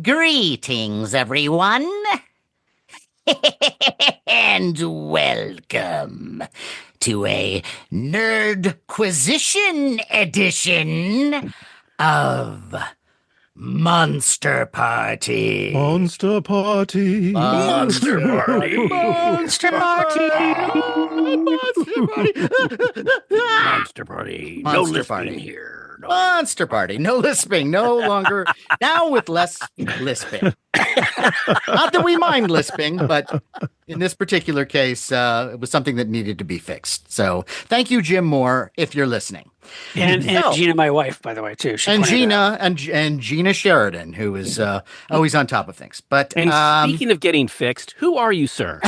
Greetings, everyone, and welcome to a Nerdquisition edition of Monster Party. Monster Party. Monster Party. Monster Party. Monster Party. Monster Party. No Monster lisping Party. here. No. Monster Party. No lisping. No longer. Now with less lisping. Not that we mind lisping, but in this particular case, it was something that needed to be fixed. So thank you, Jim Moore, if you're listening. And Gina, my wife, by the way, too. And Gina Sheridan, who is always on top of things. But And speaking of getting fixed, who are you, sir?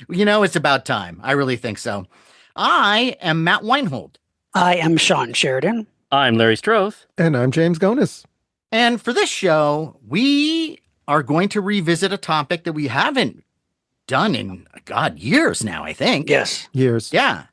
it's about time. I really think so. I am Matt Weinhold. I am SHAWN Sheridan. I'm Larry Stroth. And I'm James Gonis. And for this show, we are going to revisit a topic that we haven't done in, years now, I think. Yes. Years. Yeah.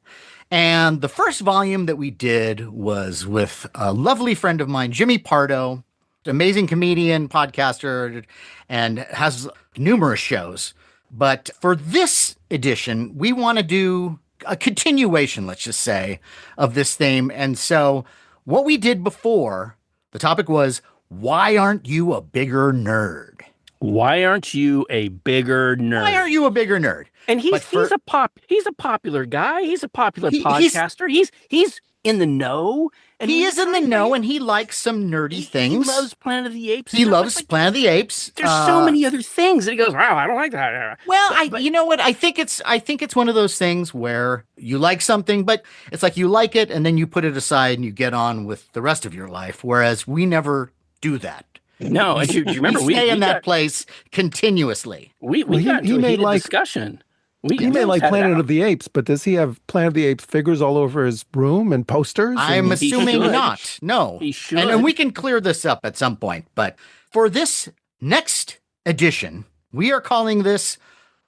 And the first volume that we did was with a lovely friend of mine, Jimmy Pardo, amazing comedian, podcaster, and has numerous shows. But for this edition, we want to do a continuation, let's just say, of this theme. And so what we did before, the topic was, why aren't you a bigger nerd? Why aren't you a bigger nerd? Why aren't you a bigger nerd? And he's a popular guy. He's a popular podcaster. He's in the know. And he is in the know, and he likes some nerdy things. He loves Planet of the Apes. He loves Planet of the Apes. There's so many other things, and he goes, "Wow, I don't like that." Well, you know what? I think it's one of those things where you like something, but it's like you like it, and then you put it aside and you get on with the rest of your life. Whereas we never do that. No, and you remember we stay in that place continuously. We got into a heated discussion. He may like Planet of the Apes, but does he have Planet of the Apes figures all over his room and posters? I'm assuming not. No. He should. And we can clear this up at some point. But for this next edition, we are calling this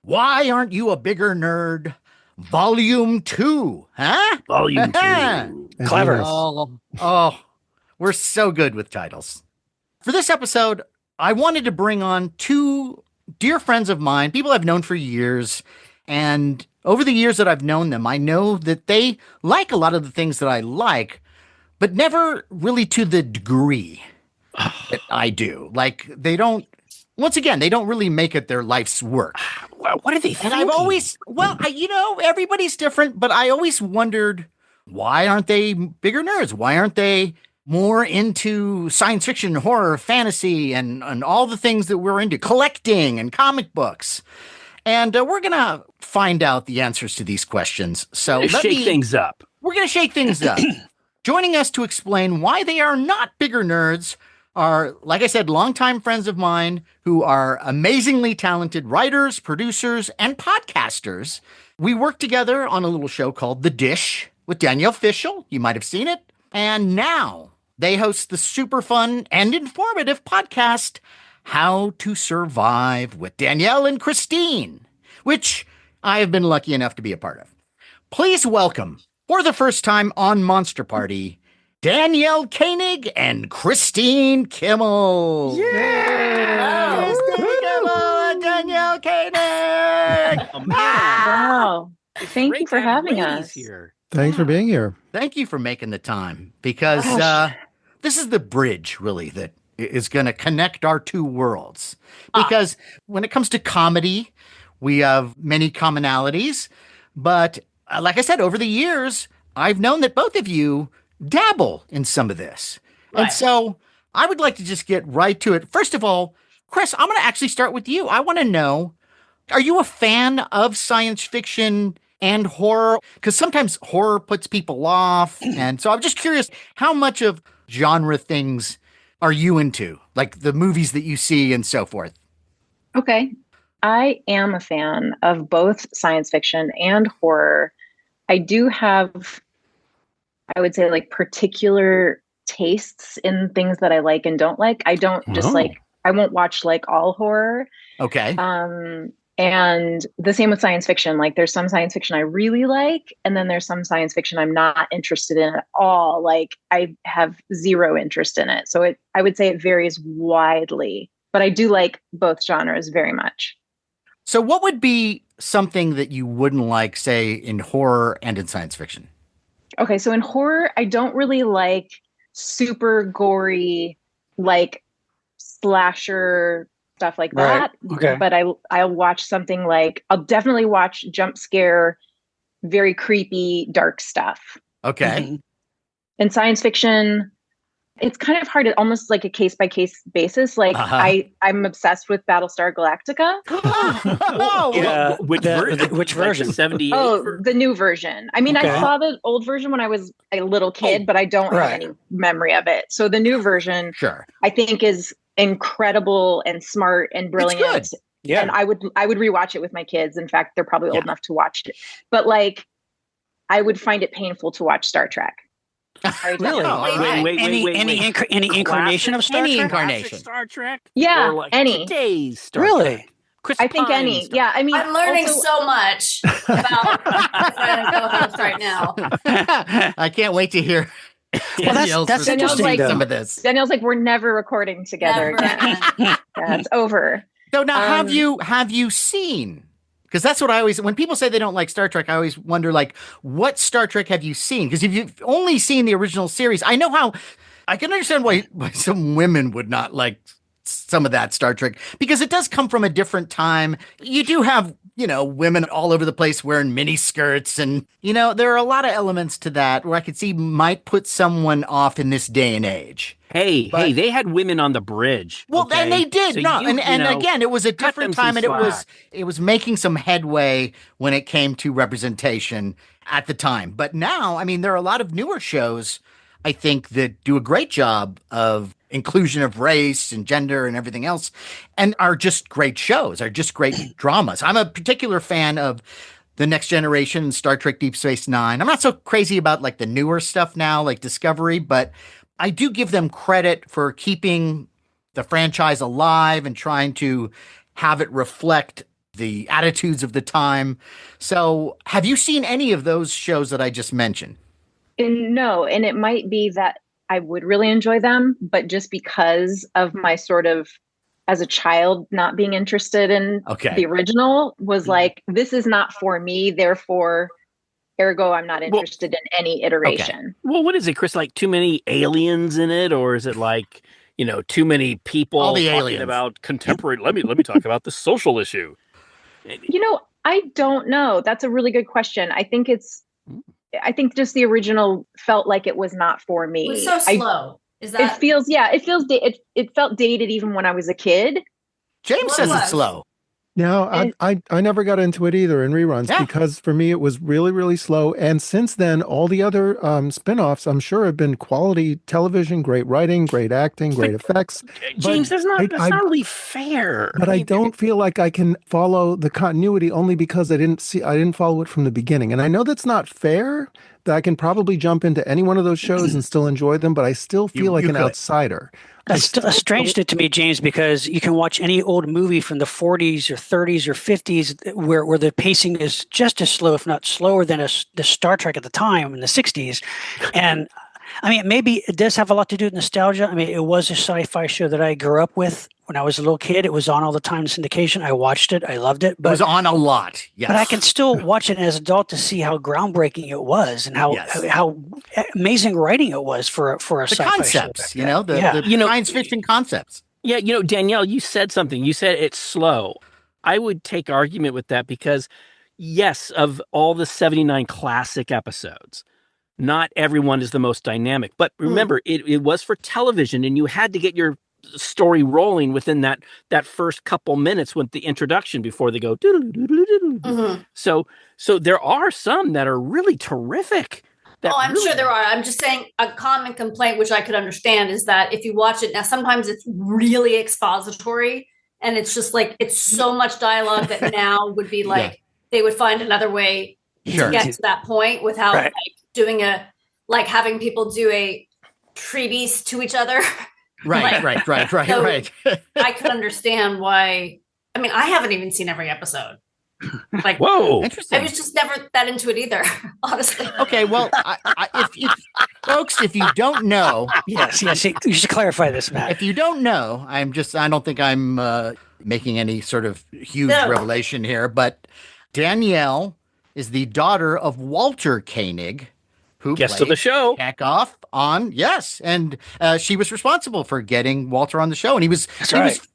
Why Aren't You a Bigger Nerd? Volume 2. Huh? Volume 2. Clever. Oh, we're so good with titles. For this episode, I wanted to bring on two dear friends of mine, people I've known for years. And over the years that I've known them, I know that they like a lot of the things that I like, but never really to the degree that I do. Like, they don't really make it their life's work. What are they thinking? And I've always, everybody's different, but I always wondered, why aren't they bigger nerds? Why aren't they more into science fiction, horror, fantasy, and all the things that we're into, collecting and comic books? And we're going to find out the answers to these questions. So let's shake things up. We're going to shake things up. Joining us to explain why they are not bigger nerds are, like I said, longtime friends of mine who are amazingly talented writers, producers, and podcasters. We worked together on a little show called The Dish with Danielle Fishel. You might have seen it. And now they host the super fun and informative podcast, How to Survive with Danielle and KRISTINE, which I have been lucky enough to be a part of. Please welcome, for the first time on Monster Party, Danielle Koenig and KRISTINE KIMMEL. Yeah! KRISTINE KIMMEL and Danielle Koenig! Oh, man. Wow. Thank you Great for to have having ladies us. here. Thanks for being here. Thank you for making the time, because this is the bridge, really, that is going to connect our two worlds. Because when it comes to comedy, we have many commonalities. But like I said, over the years, I've known that both of you dabble in some of this. Right. And so I would like to just get right to it. First of all, Chris, I'm going to actually start with you. I want to know, are you a fan of science fiction and horror? Because sometimes horror puts people off. And so I'm just curious, how much of genre things are you into? Like the movies that you see and so forth? Okay. I am a fan of both science fiction and horror. I do have, I would say, like particular tastes in things that I like and don't like. I don't just I won't watch like all horror. Okay. And the same with science fiction. Like there's some science fiction I really like, and then there's some science fiction I'm not interested in at all. Like I have zero interest in it. So I would say it varies widely, but I do like both genres very much. So what would be something that you wouldn't like, say, in horror and in science fiction? Okay, so in horror, I don't really like super gory, like slasher stuff like that. Okay. But I'll watch something like, I'll definitely watch jump scare, very creepy, dark stuff. Okay. Mhm. In science fiction, it's kind of hard, almost like a case by case basis. Like I'm obsessed with Battlestar Galactica. Oh, Yeah. Which Which version? 78. Oh, the new version. I mean, Okay. I saw the old version when I was a little kid, but I don't have any memory of it. So the new version, sure. I think, is incredible and smart and brilliant. It's good. Yeah. And I would rewatch it with my kids. In fact, they're probably old enough to watch it. But like, I would find it painful to watch Star Trek. Sorry, Really? Danielle. Wait. Any incarnation of Star Any Trek? incarnation. Classic Star Trek? Yeah, Or like any. today's Star Really? Trek? Chris I think Pine any. stuff. Yeah, I mean, I'm learning also- so much about my co-host right now. I can't wait to hear Well, Danielle's that's response interesting, to though. some of this. Danielle's like, we're never recording together Never again. again. Yeah, it's over. So now, Um, have you seen? Because that's what I always, when people say they don't like Star Trek, I always wonder, like, what Star Trek have you seen? Because if you've only seen the original series, I know how, I can understand why some women would not like some of that Star Trek, because it does come from a different time. You do have, women all over the place wearing mini skirts, and, there are a lot of elements to that where I could see might put someone off in this day and age. Hey, But- they had women on the bridge. Well, okay? and they did. So No, you and know, again, it was a cut different them some time, and slack. it was making some headway when it came to representation at the time. But now, I mean, there are a lot of newer shows, I think, that do a great job of inclusion of race and gender and everything else, and are just great shows, are just great dramas. I'm a particular fan of The Next Generation, Star Trek Deep Space Nine. I'm not so crazy about like the newer stuff now, like Discovery, but I do give them credit for keeping the franchise alive and trying to have it reflect the attitudes of the time. So, have you seen any of those shows that I just mentioned? No, and it might be that I would really enjoy them, but just because of my sort of, as a child, not being interested in the original, was like, this is not for me, therefore, ergo, I'm not interested in any iteration. Okay. Well, what is it, Chris? Like too many aliens in it, or is it like too many people All the talking aliens. about contemporary? Let me talk about the social issue. I don't know. That's a really good question. I think just the original felt like it was not for me. It was so slow. Is that? It felt dated even when I was a kid. James What says was? it's slow. No, And- I never got into it either in reruns Yeah. because for me it was really, really slow. And since then, all the other spin-offs, I'm sure, have been quality television, great writing, great acting, great effects. James, that's not I- really fair. But I don't feel like I can follow the continuity only because I didn't follow it from the beginning. And I know that's not fair, that I can probably jump into any one of those shows and still enjoy them, but I still feel like you an could. outsider. That's strange to me, James, because you can watch any old movie from the 40s or 30s or 50s where the pacing is just as slow, if not slower than the Star Trek at the time in the 60s. And I mean, maybe it does have a lot to do with nostalgia. I mean, it was a sci-fi show that I grew up with when I was a little kid. It was on all the time in syndication. I watched it. I loved it. It was on a lot. Yes. But I can still watch it as an adult to see how groundbreaking it was and how amazing writing it was for a the sci-fi concepts, show. the science fiction concepts. Yeah, Danielle, you said something. You said it's slow. I would take argument with that because, yes, of all the 79 classic episodes, not everyone is the most dynamic. But remember, it was for television, and you had to get your story rolling within that first couple minutes with the introduction before they go doodle-doodle-doodle. Mhm. So there are some that are really terrific. I'm sure there are. I'm just saying a common complaint, which I could understand, is that if you watch it now, sometimes it's really expository and it's just like, it's so much dialogue that now would be like, they would find another way Sure. to get to that point without Right. like doing having people do a treatise to each other. Right. So- Right. I could understand why I mean, I haven't even seen every episode. Like, Whoa. Interesting. I was just never that into it either, honestly. Okay, well, if folks, if you don't know, Yes. You should clarify this, Matt. if you don't know, I don't think I'm making any sort of huge No. revelation here, but Danielle is the daughter of Walter Koenig, who Guest of the played show. Chekhov on, yes, and she was responsible for getting Walter on the show, and he was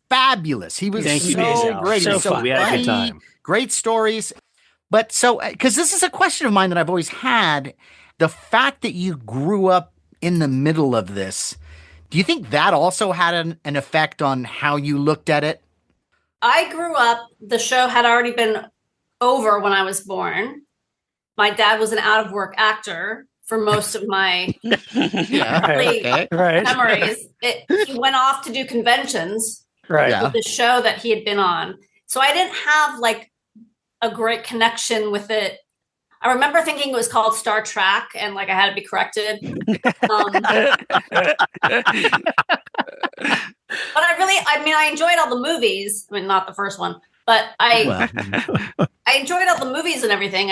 fabulous. He was Thank you, so Danielle. great. So He was fun. We had a good funny, time. great stories. But so, because this is a question of mine that I've always had, the fact that you grew up in the middle of this, do you think that also had an effect on how you looked at it? I grew up, the show had already been over when I was born. My dad was an out of work actor for most of my Yeah. Right. Right. memories. He went off to do conventions Right. Yeah. with the show that he had been on. So I didn't have like a great connection with it. I remember thinking it was called Star Trek and like I had to be corrected. But I enjoyed all the movies. I mean, not the first one, but I enjoyed all the movies and everything.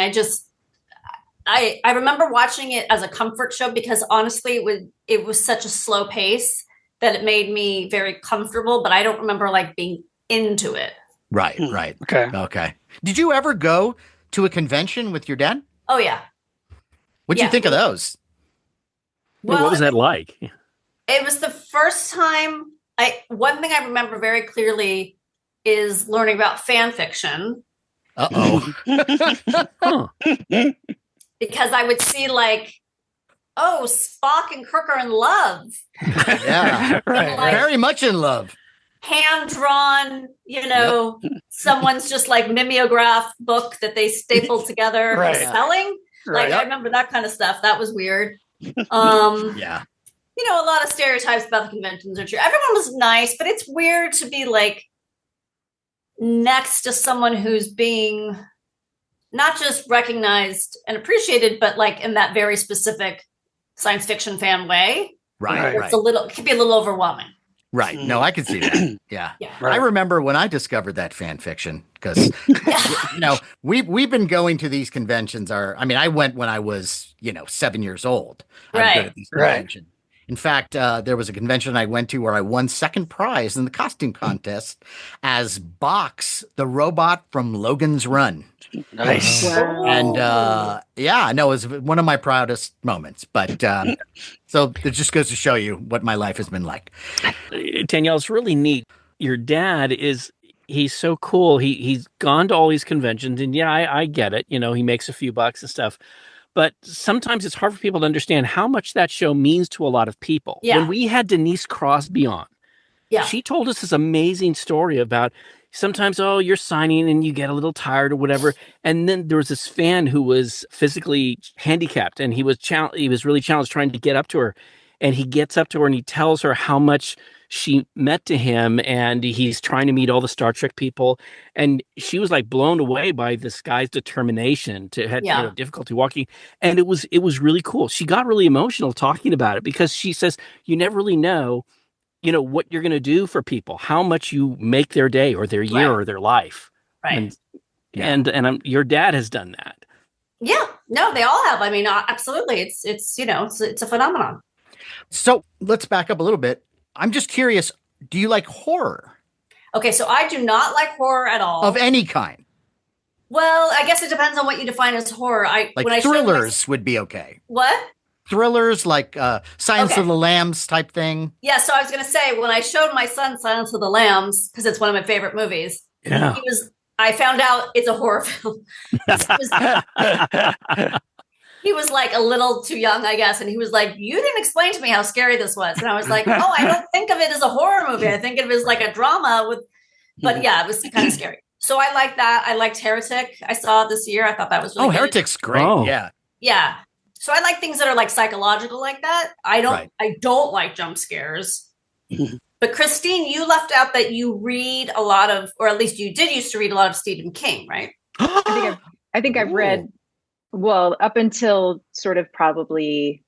I remember watching it as a comfort show because honestly, it was such a slow pace that it made me very comfortable, but I don't remember like being into it. Right. Okay. Did you ever go to a convention with your dad? Oh yeah. What'd you think of those? Well, what was that like? It was the first time one thing I remember very clearly is learning about fan fiction. Uh-oh. Huh. Because I would see like, oh, Spock and Kirk are in love. Yeah. Right. Like, Very much in love. hand drawn, someone's just like mimeograph book that they stapled together Right. spelling. Right. Like I remember that kind of stuff. That was weird. Yeah. A lot of stereotypes about the conventions are true. Everyone was nice, but it's weird to be like next to someone who's being not just recognized and appreciated, but like in that very specific science fiction fan way. Right. It can be a little overwhelming. Right. No, I can see that. Yeah. Yeah. I remember when I discovered that fan fiction because, we've been going to these conventions. I went when I was, 7 years old. I would go to these conventions. In fact, there was a convention I went to where I won second prize in the costume contest as Box, the robot from Logan's Run. Nice. Wow. And it was one of my proudest moments. But so it just goes to show you what my life has been like. Danielle, it's really neat. Your dad he's so cool. He's gone to all these conventions, and I get it. He makes a few bucks and stuff. But sometimes it's hard for people to understand how much that show means to a lot of people. Yeah. When we had Denise Crosby on, she told us this amazing story about sometimes, you're signing and you get a little tired or whatever. And then there was this fan who was physically handicapped and he was really challenged trying to get up to her. And he gets up to her and he tells her how much she meant to him, and he's trying to meet all the Star Trek people. And she was like blown away by this guy's determination to have difficulty walking. And it was really cool. She got really emotional talking about it because she says, you never really know, what you're going to do for people, how much you make their day or their year or their life. Right. And your dad has done that. Yeah. No, they all have. I mean, absolutely. It's a phenomenon. So let's back up a little bit. I'm just curious, do you like horror? Okay, so I do not like horror at all. Of any kind? Well, I guess it depends on what you define as horror. Thrillers would be okay. What? Thrillers like Silence of the Lambs type thing? Yeah, so I was going to say, when I showed my son Silence of the Lambs, because it's one of my favorite movies, I found out it's a horror film. He was like a little too young, I guess. And he was like, you didn't explain to me how scary this was. And I was like, I don't think of it as a horror movie. I think of it as like a drama but yeah, it was kind of scary. So I like that. I liked Heretic. I saw it this year. I thought that was really good. Heretic's great. Oh. Yeah. Yeah. So I like things that are like psychological like that. I don't like jump scares. But Kristine, you left out that you read a lot of, or at least you did used to read a lot of Stephen King, right? I think I've read, well, up until sort of probably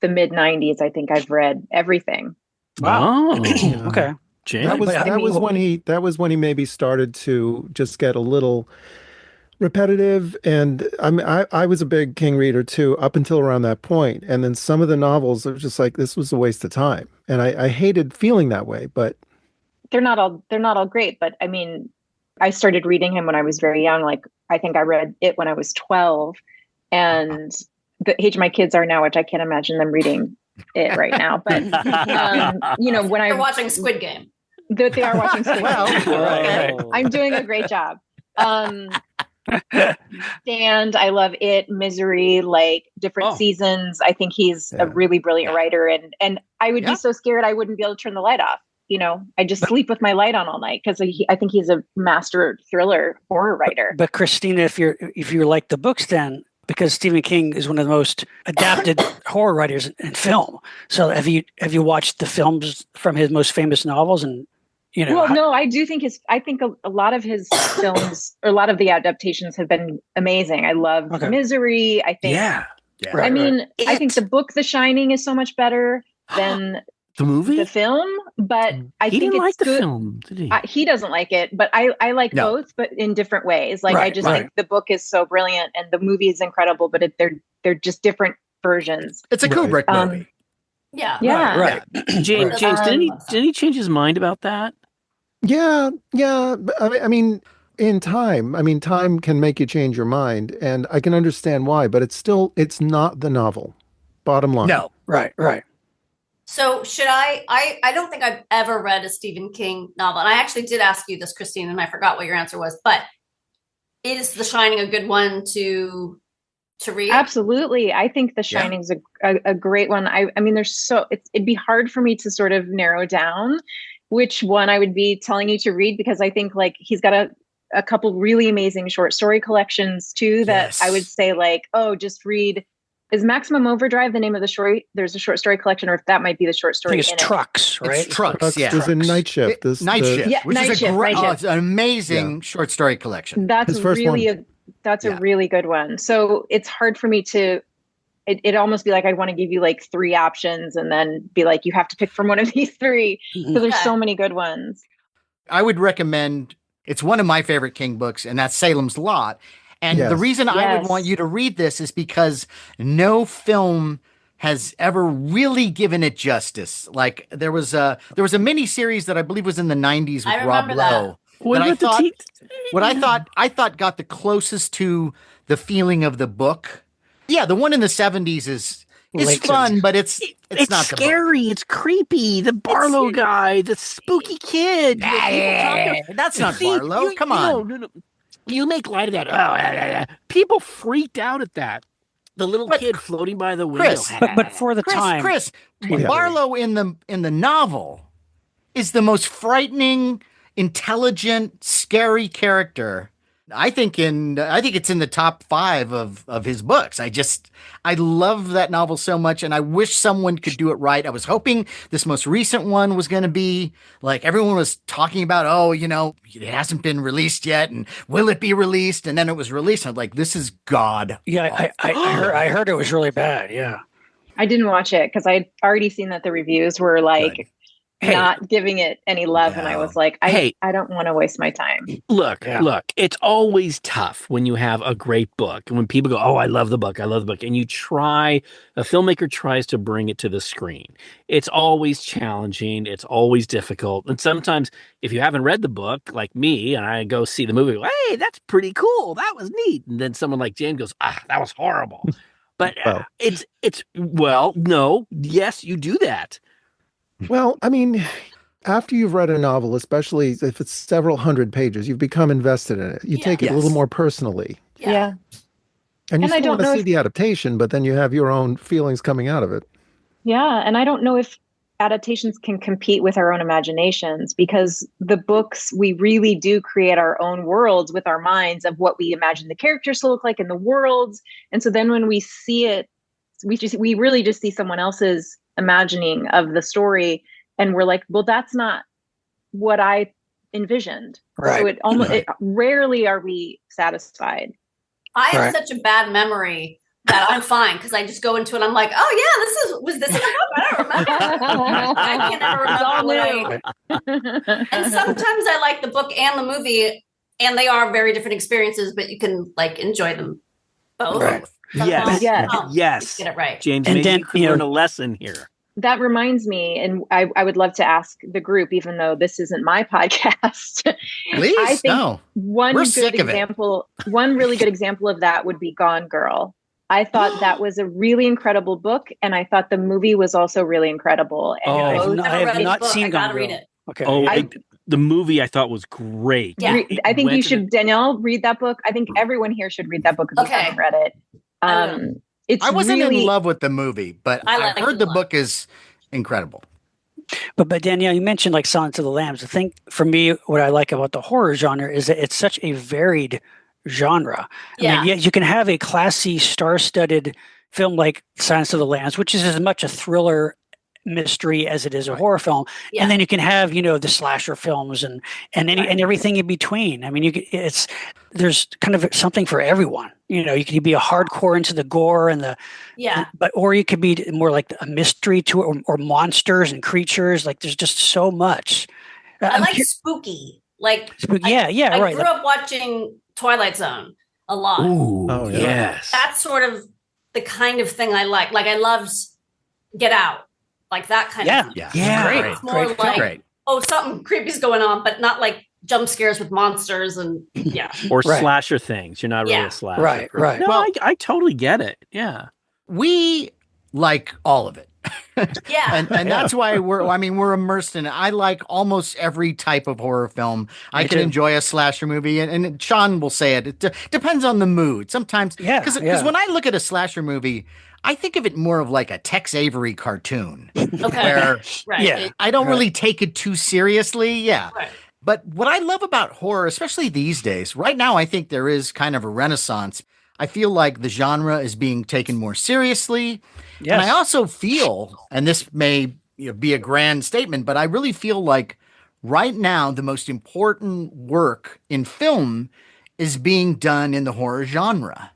the mid 90s, I think I've read everything. Wow. Oh. Okay. James? That was when he maybe started to just get a little repetitive. And I was a big King reader too, up until around that point. And then some of the novels are just like, this was a waste of time. And I hated feeling that way, but they're not all great. But I mean, I started reading him when I was very young. Like, I think I read it when I was 12, and the age my kids are now, which I can't imagine them reading it right now. But when They're watching Squid Game. That they are watching Squid Game. Right. I'm doing a great job. And I love it, Misery, like different seasons. I think he's a really brilliant writer, and I would be so scared I wouldn't be able to turn the light off. I just sleep with my light on all night because I think he's a master thriller horror writer. But Christina, if you like the books, then because Stephen King is one of the most adapted horror writers in film, so have you watched the films from his most famous novels? And well, no, I do think I think a lot of his films, or a lot of the adaptations, have been amazing. I love Misery. I think, I think the book The Shining is so much better than the movie, the film. But I think didn't it's like the good. film, did he? He doesn't like it, but I like both, but in different ways. Like, I just think the book is so brilliant and the movie is incredible, but they're just different versions. It's a Kubrick movie. Yeah. Right. James, didn't he change his mind about that? Yeah. I mean, in time, time can make you change your mind, and I can understand why, but it's not the novel. Bottom line. No. Right. So should I don't think I've ever read a Stephen King novel. And I actually did ask you this, Christine, and I forgot what your answer was, but is The Shining a good one to read? Absolutely. I think The Shining's a great one. I mean, it'd be hard for me to sort of narrow down which one I would be telling you to read, because I think like he's got a couple really amazing short story collections too that I would say like, just read. Is Maximum Overdrive the name of the story? There's a short story collection, or if that might be the short story. I think it's Trucks, right? It's Trucks, yeah. There's a Night Shift. Night Shift, which Night is Shift. it's an amazing short story collection. That's a really good one. So it's hard for me to. It'd almost be like I'd want to give you like 3 options and then be like, you have to pick from one of these 3, because there's so many good ones. I would recommend. It's one of my favorite King books, and that's Salem's Lot. And the reason I would want you to read this is because no film has ever really given it justice. Like there was a mini series that I believe was in the 90s with Rob Lowe. I thought got the closest to the feeling of the book. Yeah, the one in the 70s is fun, but it's not scary. It's creepy. The Barlow guy, the spooky kid. That's not Barlow. Come on. No. You make light of that. People freaked out at that. The little kid floating by the window. Chris, but for the time, Chris, Barlow in the novel is the most frightening, intelligent, scary character. I think it's in the top 5 of his books. I love that novel so much, and I wish someone could do it right. I was hoping this most recent one was going to be like everyone was talking about, it hasn't been released yet, and will it be released? And then it was released. And I'm like, this is God. Yeah, I heard it was really bad. Yeah, I didn't watch it because I'd already seen that the reviews were like not giving it any love, and I was like, I don't want to waste my time. Look, it's always tough when you have a great book and when people go, I love the book, and a filmmaker tries to bring it to the screen. It's always challenging, it's always difficult, and sometimes if you haven't read the book, like me, and I go see the movie, go, hey, that's pretty cool, that was neat, and then someone like James goes, that was horrible. But yes, you do that. Well, I mean, after you've read a novel, especially if it's several hundred pages, you've become invested in it. You take it a little more personally. Yeah. And you still want to see the adaptation, but then you have your own feelings coming out of it. Yeah. And I don't know if adaptations can compete with our own imaginations, because the books, we really do create our own worlds with our minds of what we imagine the characters to look like in the worlds. And so then when we see it, we really just see someone else's imagining of the story, and we're like, well, that's not what I envisioned. Right. So rarely are we satisfied. I have such a bad memory that I'm fine because I just go into it. I'm like, oh yeah, was this in the book? I don't remember. I can never remember and sometimes I like the book and the movie, and they are very different experiences, but you can like enjoy them both. Right. Yes. Yes. Get it right. James, And maybe then, you could you know, learn a lesson here. That reminds me, and I would love to ask the group, even though this isn't my podcast. Please, I think no. one We're good sick of it. example, one really good example of that would be Gone Girl. I thought that was a really incredible book, and I thought the movie was also really incredible. And I have not seen I Gone gotta Girl. read it. Okay. Oh, the movie I thought was great. Yeah. I think you should, Danielle, read that book. I think everyone here should read that book if you haven't read it. It's I wasn't really in love with the movie, but I heard the book is incredible. But Danielle, you mentioned like Silence of the Lambs. I think for me, what I like about the horror genre is that it's such a varied genre. I mean, you can have a classy, star-studded film like Silence of the Lambs, which is as much a thriller mystery as it is a horror film, and then you can have the slasher films and everything in between. I mean, there's kind of something for everyone. You can be a hardcore into the gore and or you could be more like a mystery to it, or monsters and creatures. Like there's just so much. I like spooky. Like spooky. I right. grew up watching Twilight Zone a lot. Ooh, yes. That's sort of the kind of thing I like. Like I loved Get Out. Like that kind of thing. Yeah. It's more like, something creepy's going on, but not like jump scares with monsters and or slasher things. You're not really a slasher. Right. No, Well, I totally get it. Yeah. We like all of it. Yeah. And that's why we're immersed in it. I like almost every type of horror film. I can enjoy a slasher movie, and Sean will say it depends on the mood. Sometimes, because when I look at a slasher movie, I think of it more of like a Tex Avery cartoon. Okay. Where I don't really take it too seriously. Yeah. Right. But what I love about horror, especially these days, right now, I think there is kind of a renaissance. I feel like the genre is being taken more seriously. Yes. And I also feel, and this may be a grand statement, but I really feel like right now the most important work in film is being done in the horror genre.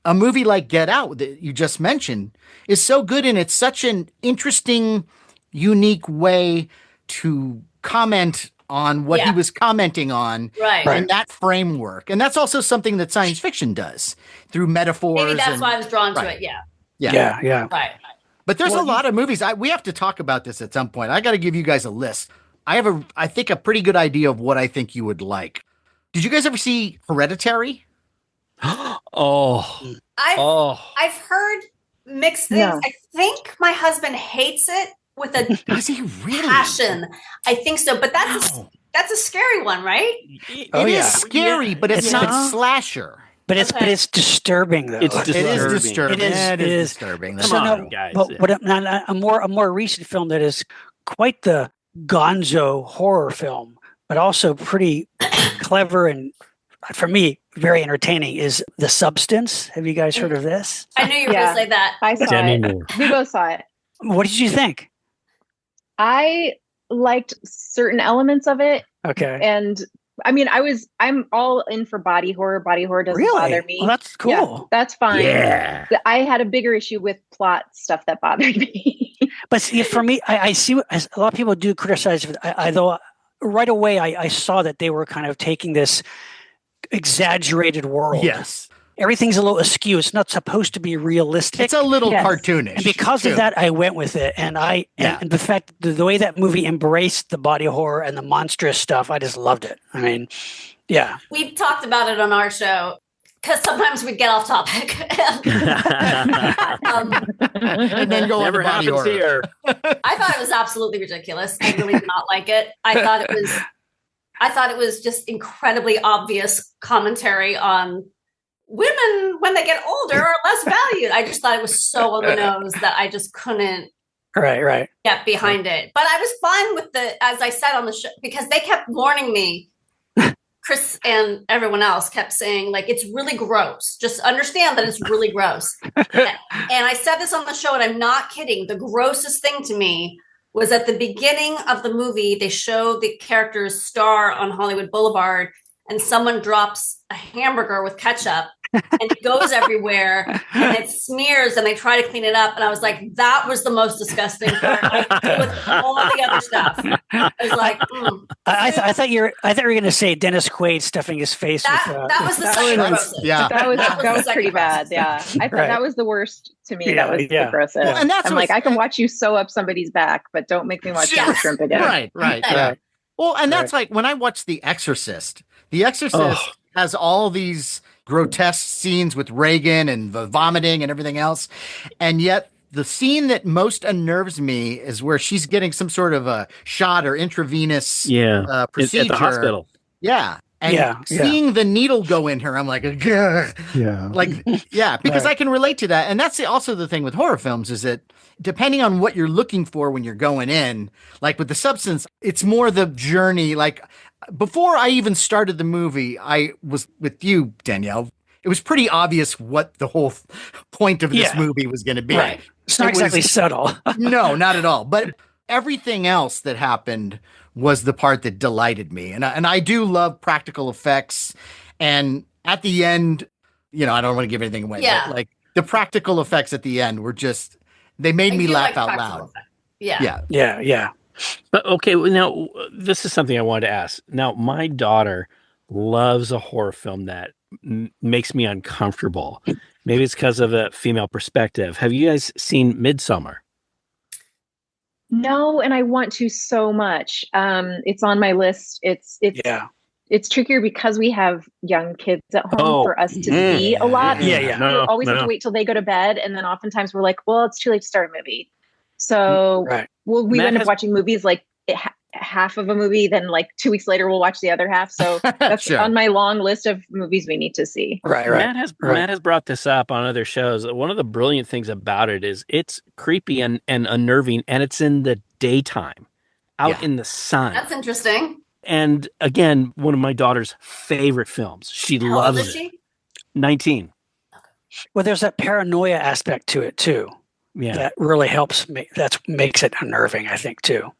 A movie like Get Out that you just mentioned is so good, and it's such an interesting, unique way to comment on what he was commenting on in that framework. And that's also something that science fiction does through metaphors. Maybe that's why I was drawn to it. Yeah. Right. But there's a lot of movies. We have to talk about this at some point. I got to give you guys a list. I have I think a pretty good idea of what I think you would like. Did you guys ever see Hereditary? I've heard mixed things. No. I think my husband hates it with a Does he really? passion. I think so, but that's a scary one, right? It is scary, but it's not slasher. But it's disturbing though. It's disturbing. It is disturbing. It is disturbing. Come on, guys. But a more recent film that is quite the gonzo horror film, but also pretty clever and, for me, very entertaining, is The Substance. Have you guys heard of this? I knew you were going to say that. I saw it. We both saw it. What did you think? I liked certain elements of it. Okay. And I mean, I'm all in for body horror. Body horror doesn't bother me. Well, that's cool. Yeah, that's fine. Yeah. I had a bigger issue with plot stuff that bothered me. But see, for me, I see what a lot of people do criticize it. Though right away, I saw that they were kind of taking this exaggerated world. Yes. Everything's a little askew. It's not supposed to be realistic. It's a little cartoonish. And because of that, I went with it. And and the fact, the way that movie embraced the body horror and the monstrous stuff, I just loved it. I mean, yeah. We talked about it on our show because sometimes we get off topic. And then go Never on to body happens horror. here. I thought it was absolutely ridiculous. I really did not like it. I thought it was just incredibly obvious commentary on women when they get older are less valued. I just thought it was so on the nose that I just couldn't get behind it. But I was fine with as I said on the show, because they kept warning me. Chris and everyone else kept saying, like, it's really gross. Just understand that it's really gross. And I said this on the show, and I'm not kidding. The grossest thing to me was at the beginning of the movie, they show the characters star on Hollywood Boulevard, and someone drops a hamburger with ketchup, and it goes everywhere and it smears and they try to clean it up. And I was like, that was the most disgusting part. Like, with all the other stuff. I was like, I thought you were going to say Dennis Quaid stuffing his face with that was the second grossest. Yeah. That was pretty bad. grossest. Yeah. I thought that was the worst to me. Yeah, that was the grossest. Well, and that's I'm like, I can watch you sew up somebody's back, but don't make me watch Yes. the shrimp again. Right. Yeah. Well, and that's like when I watched The Exorcist. The Exorcist has all these grotesque scenes with Reagan and the vomiting and everything else. And yet the scene that most unnerves me is where she's getting some sort of a shot or intravenous procedure. At the hospital. Yeah. And seeing the needle go in her, I'm like, ugh. Because I can relate to that. And that's also the thing with horror films is that depending on what you're looking for when you're going in, like with The Substance, it's more the journey. Like before I even started the movie, I was with you, Danielle. It was pretty obvious what the whole point of this movie was going to be. Right. It's not exactly subtle. No, not at all. But everything else that happened was the part that delighted me. And I do love practical effects. And at the end, I don't want to give anything away. Yeah. But like the practical effects at the end were just, they made me laugh out loud. Yeah. But okay, well, now this is something I wanted to ask. Now, my daughter loves a horror film that makes me uncomfortable. Maybe it's because of a female perspective. Have you guys seen Midsommar? No, and I want to so much. It's on my list. It's trickier because we have young kids at home for us to see a lot. We always have to wait till they go to bed, and then oftentimes we're like, well, it's too late to start a movie. So we end up watching movies like half of a movie, then like 2 weeks later we'll watch the other half. So that's on my long list of movies we need to see. Matt has brought this up on other shows. One of the brilliant things about it is it's creepy and unnerving, and it's in the daytime, out in the sun. That's interesting. And again, one of my daughter's favorite films. She loves it. She? 19. Well, there's that paranoia aspect to it too. Yeah, that really helps me. That makes it unnerving, I think, too.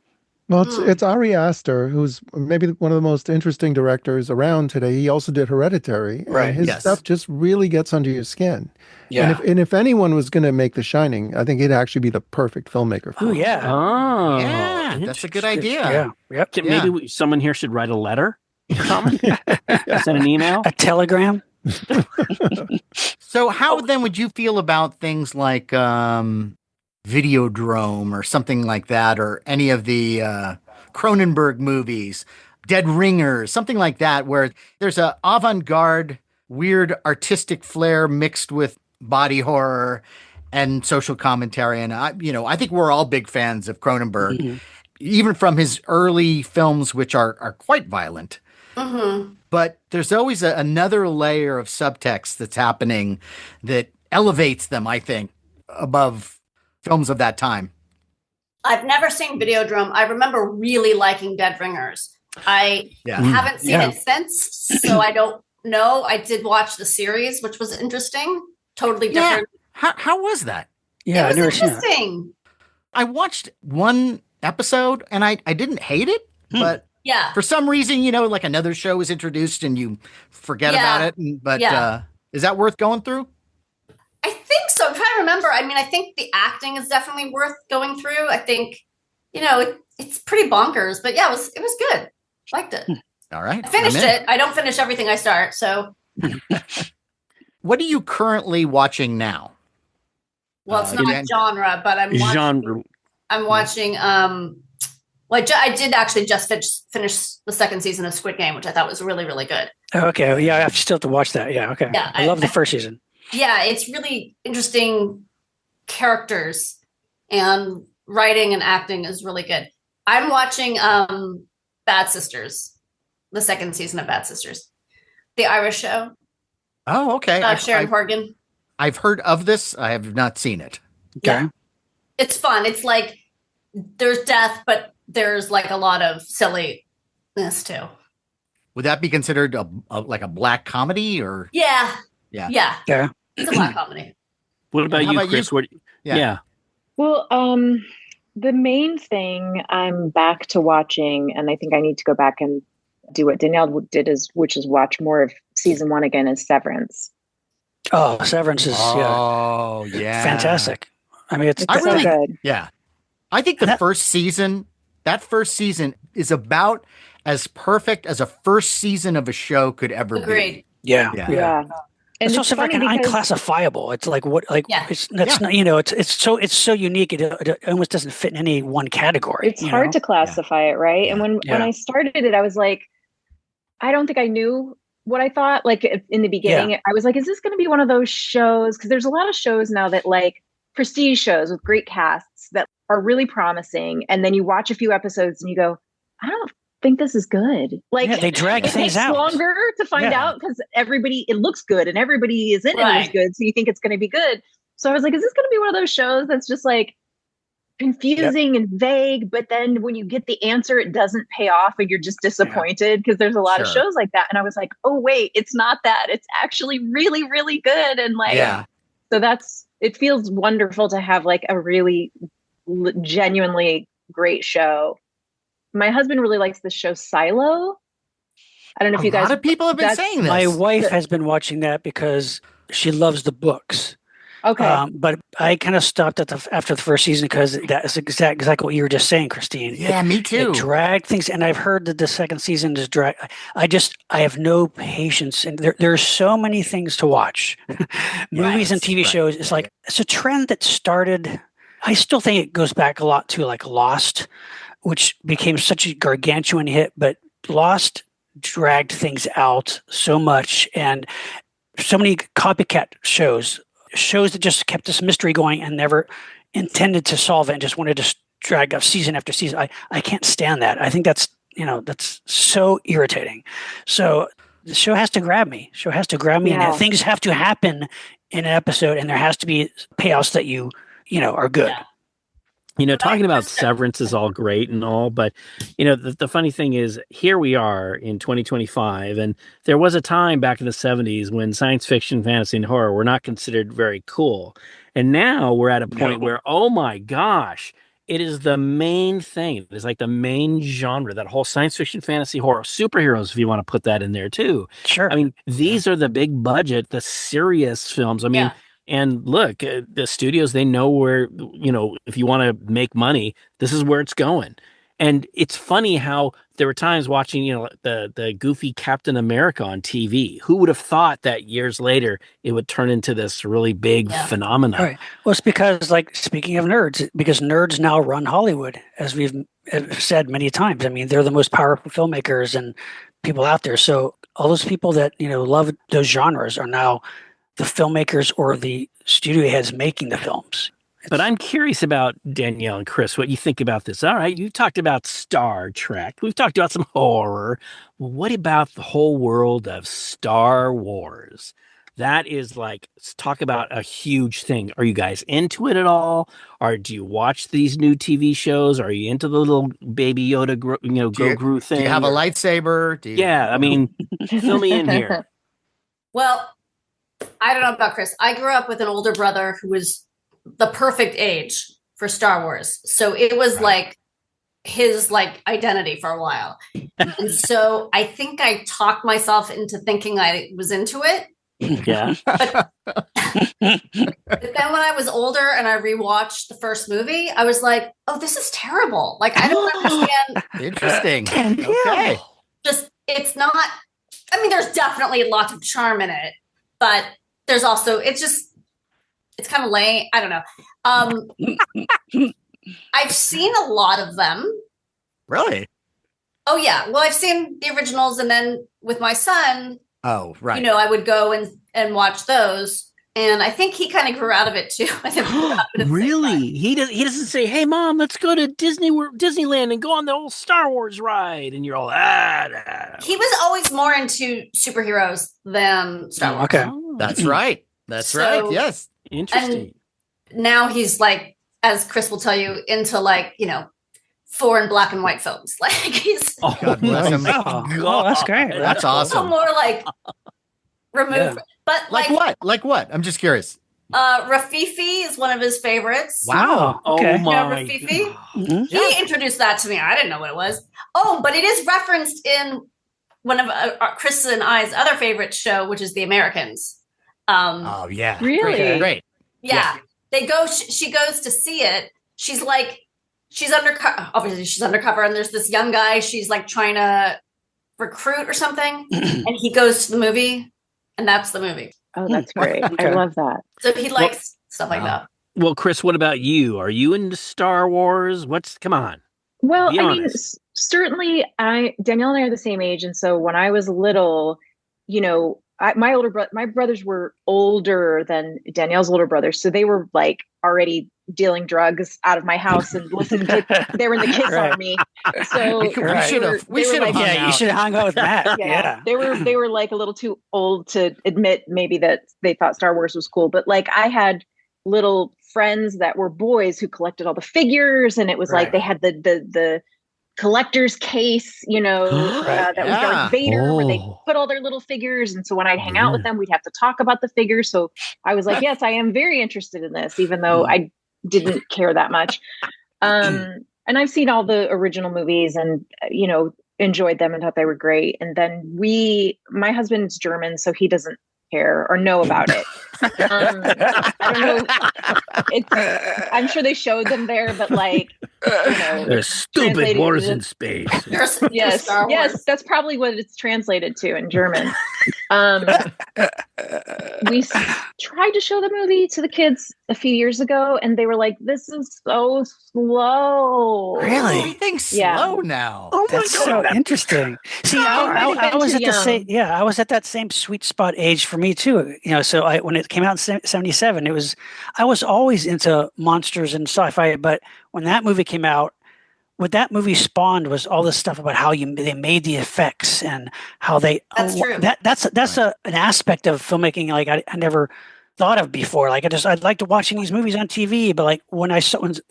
Well, it's Ari Aster, who's maybe one of the most interesting directors around today. He also did Hereditary. Right. And his stuff just really gets under your skin. Yeah. And if anyone was going to make The Shining, I think he'd actually be the perfect filmmaker for Oh, it. yeah. Oh, Yeah, that's a good idea. Yeah. Yep. Maybe someone here should write a letter. Send an email. A telegram. So how then would you feel about things like Videodrome or something like that, or any of the Cronenberg movies, Dead Ringers, something like that, where there's a avant-garde, weird artistic flair mixed with body horror and social commentary? And I think we're all big fans of Cronenberg, even from his early films, which are quite violent. But there's always another layer of subtext that's happening that elevates them, I think, above films of that time. I've never seen Videodrome. I remember really liking Dead Ringers. I haven't seen it since, so I don't know. I did watch the series, which was interesting. Totally different. How was that? Yeah, it was interesting. I watched one episode and I didn't hate it, but for some reason, like another show is introduced and you forget about it. But is that worth going through? I think so. I'm trying to remember. I mean, I think the acting is definitely worth going through. I think, it's pretty bonkers, but yeah, it was good. Liked it. All right. I finished it. I don't finish everything I start. So what are you currently watching now? Well, it's not genre, but I'm watching, I did actually just finish the second season of Squid Game, which I thought was really, really good. Oh, okay. Yeah, I still have to watch that. Yeah. Okay. Yeah, I love the first season. Yeah, it's really interesting characters, and writing and acting is really good. I'm watching Bad Sisters, the second season of Bad Sisters, the Irish show. Oh, okay. Sharon Horgan. I've heard of this. I have not seen it. Okay. Yeah. It's fun. It's like there's death, but there's like a lot of silliness too. Would that be considered like a black comedy or? Yeah. Yeah. It's a black comedy. What about you, Chris? Yeah. Well, the main thing I'm back to watching, and I think I need to go back and do what Danielle did, which is watch more of season 1 again, is Severance. Oh, Severance is Oh, yeah. fantastic. I mean, it's I So really, good. yeah. I think the That- first season, that first season is about as perfect as a first season of a show could ever Agreed. be. yeah, Yeah. Yeah. And It's it's also funny like an because unclassifiable. It's like what, like Yeah. it's that's Yeah. not, it's so unique. It almost doesn't fit in any one category. it's hard to classify it, right? And when Yeah. I started it, I was like, I don't think I knew what I thought. Like in the beginning, I was like, is this going to be one of those shows? Because there's a lot of shows now that like prestige shows with great casts that are really promising, and then you watch a few episodes and you go, I don't think this is good. Like Yeah, they drag it things takes out. longer to find Yeah. out because it looks good and everybody is in it is Right. good, so you think it's going to be good. So I was like, is this going to be one of those shows that's just like confusing and vague, but then when you get the answer, it doesn't pay off and you're just disappointed because there's a lot of Sure. shows like that. And I was like, oh, wait, it's not that. It's actually really, really good. And like, Yeah. so it feels wonderful to have like a really genuinely great show. My husband really likes the show Silo. I don't know if A you guys. lot of people have been that's- saying this. My wife has been watching that because she loves the books. Okay. But I kind of stopped after the first season because that's exactly what you were just saying, Christine. Yeah, me It too. dragged things, and I've heard that the second season is drag. I have no patience, and there's so many things to watch, movies and TV right, shows. It's like it's a trend that started. I still think it goes back a lot to like Lost, which became such a gargantuan hit, but Lost dragged things out so much, and so many copycat shows that just kept this mystery going and never intended to solve it and just wanted to drag up season after season. I can't stand that. I think that's so irritating. So the show has to grab me. Yeah. And things have to happen in an episode, and there has to be payoffs that are good. Yeah. Talking about Severance is all great and all, but the funny thing is, here we are in 2025, and there was a time back in the 70s when science fiction, fantasy, and horror were not considered very cool, and now we're at a point where, oh my gosh, it is the main thing. It is like the main genre. That whole science fiction, fantasy, horror, superheroes, if you want to put that in there too. Sure. I mean, these are the big budget, the serious films. I mean. Yeah. And look, the studios, they know where, if you want to make money, this is where it's going. And it's funny how there were times watching, the goofy Captain America on TV. Who would have thought that years later it would turn into this really big phenomenon? All right. Well, it's because, like, speaking of nerds, because nerds now run Hollywood, as we've said many times. I mean, they're the most powerful filmmakers and people out there. So all those people that, love those genres are now the filmmakers or the studio heads making the films. But I'm curious about Danielle and Chris, what you think about this. All right, you talked about Star Trek. We've talked about some horror. What about the whole world of Star Wars? That is like, talk about a huge thing. Are you guys into it at all? Or do you watch these new TV shows? Are you into the little baby Yoda, Gru thing? Do you have a lightsaber? I mean, fill me in here. Well, I don't know about Chris. I grew up with an older brother who was the perfect age for Star Wars. So it was like his identity for a while. And so I think I talked myself into thinking I was into it. Yeah. But then when I was older and I rewatched the first movie, I was like, oh, this is terrible. Like, I don't understand. Interesting. Okay. Just, it's not, I mean, there's definitely lots of charm in it, but there's also, it's kind of lame. I don't know. I've seen a lot of them. Really? Oh, yeah. Well, I've seen the originals, and then with my son, Oh, right. I would go and watch those. And I think he kind of grew out of it too. I think Really? He doesn't say, "Hey, Mom, let's go to Disneyland and go on the old Star Wars ride." And you're all, He was always more into superheroes than Star Wars. Okay. That's right. That's So- right. Yes. Interesting. Now he's like, as Chris will tell you, into foreign black and white films. Like he's God bless him. Oh, that's great. That's so awesome. more removed. Yeah. But Like what? Like what? I'm just curious. Rafifi is one of his favorites. Wow. Okay. Oh my Rafifi? God. Mhm. He introduced that to me. I didn't know what it was. Oh, but it is referenced in one of Chris and I's other favorite show, which is The Americans. Oh yeah. Really? Great. Yeah. They go, she goes to see it. She's like, she's undercover. Obviously, she's undercover, and there's this young guy she's like trying to recruit or something. And he goes to the movie, and that's the movie. Oh, that's great. Okay. I love that. So he likes stuff like that. Well, Chris, what about you? Are you into Star Wars? Come on. Well, Be I mean, honest. certainly Danielle and I are the same age. And so when I was little, you know, my brothers were older than Danielle's older brothers. So they were like already dealing drugs out of my house and listening to, they were in the Kiss Right. Army. So We should have. We should have. Yeah, you should have hung out with Matt. yeah. They were like a little too old to admit maybe that they thought Star Wars was cool. But like I had little friends that were boys who collected all the figures, and it was like they had the collector's case, you know, that was Darth Vader, where they put all their little figures. And so when I'd hang out with them, we'd have to talk about the figures. So I was like, yes, I am very interested in this, even though I didn't care that much. And I've seen all the original movies and, you know, enjoyed them and thought they were great. And then my husband's German, so he doesn't care or know about it. I don't know. I'm sure they showed them there, but like, you know, There's stupid wars in space. yes, that's probably what it's translated to in German. We tried to show the movie to the kids a few years ago, and they were like, "This is so slow." Really? Everything's slow now. Oh my That's God. so interesting. See, I was at the same. Yeah, I was at that same sweet spot age for me too. You know, so when it came out in '77, I was always into monsters and sci-fi, but when that movie came out, what that movie spawned was all this stuff about how they made the effects and how they. That's true. That's an aspect of filmmaking like I never thought of before. Like I'd like to watching these movies on TV, but like when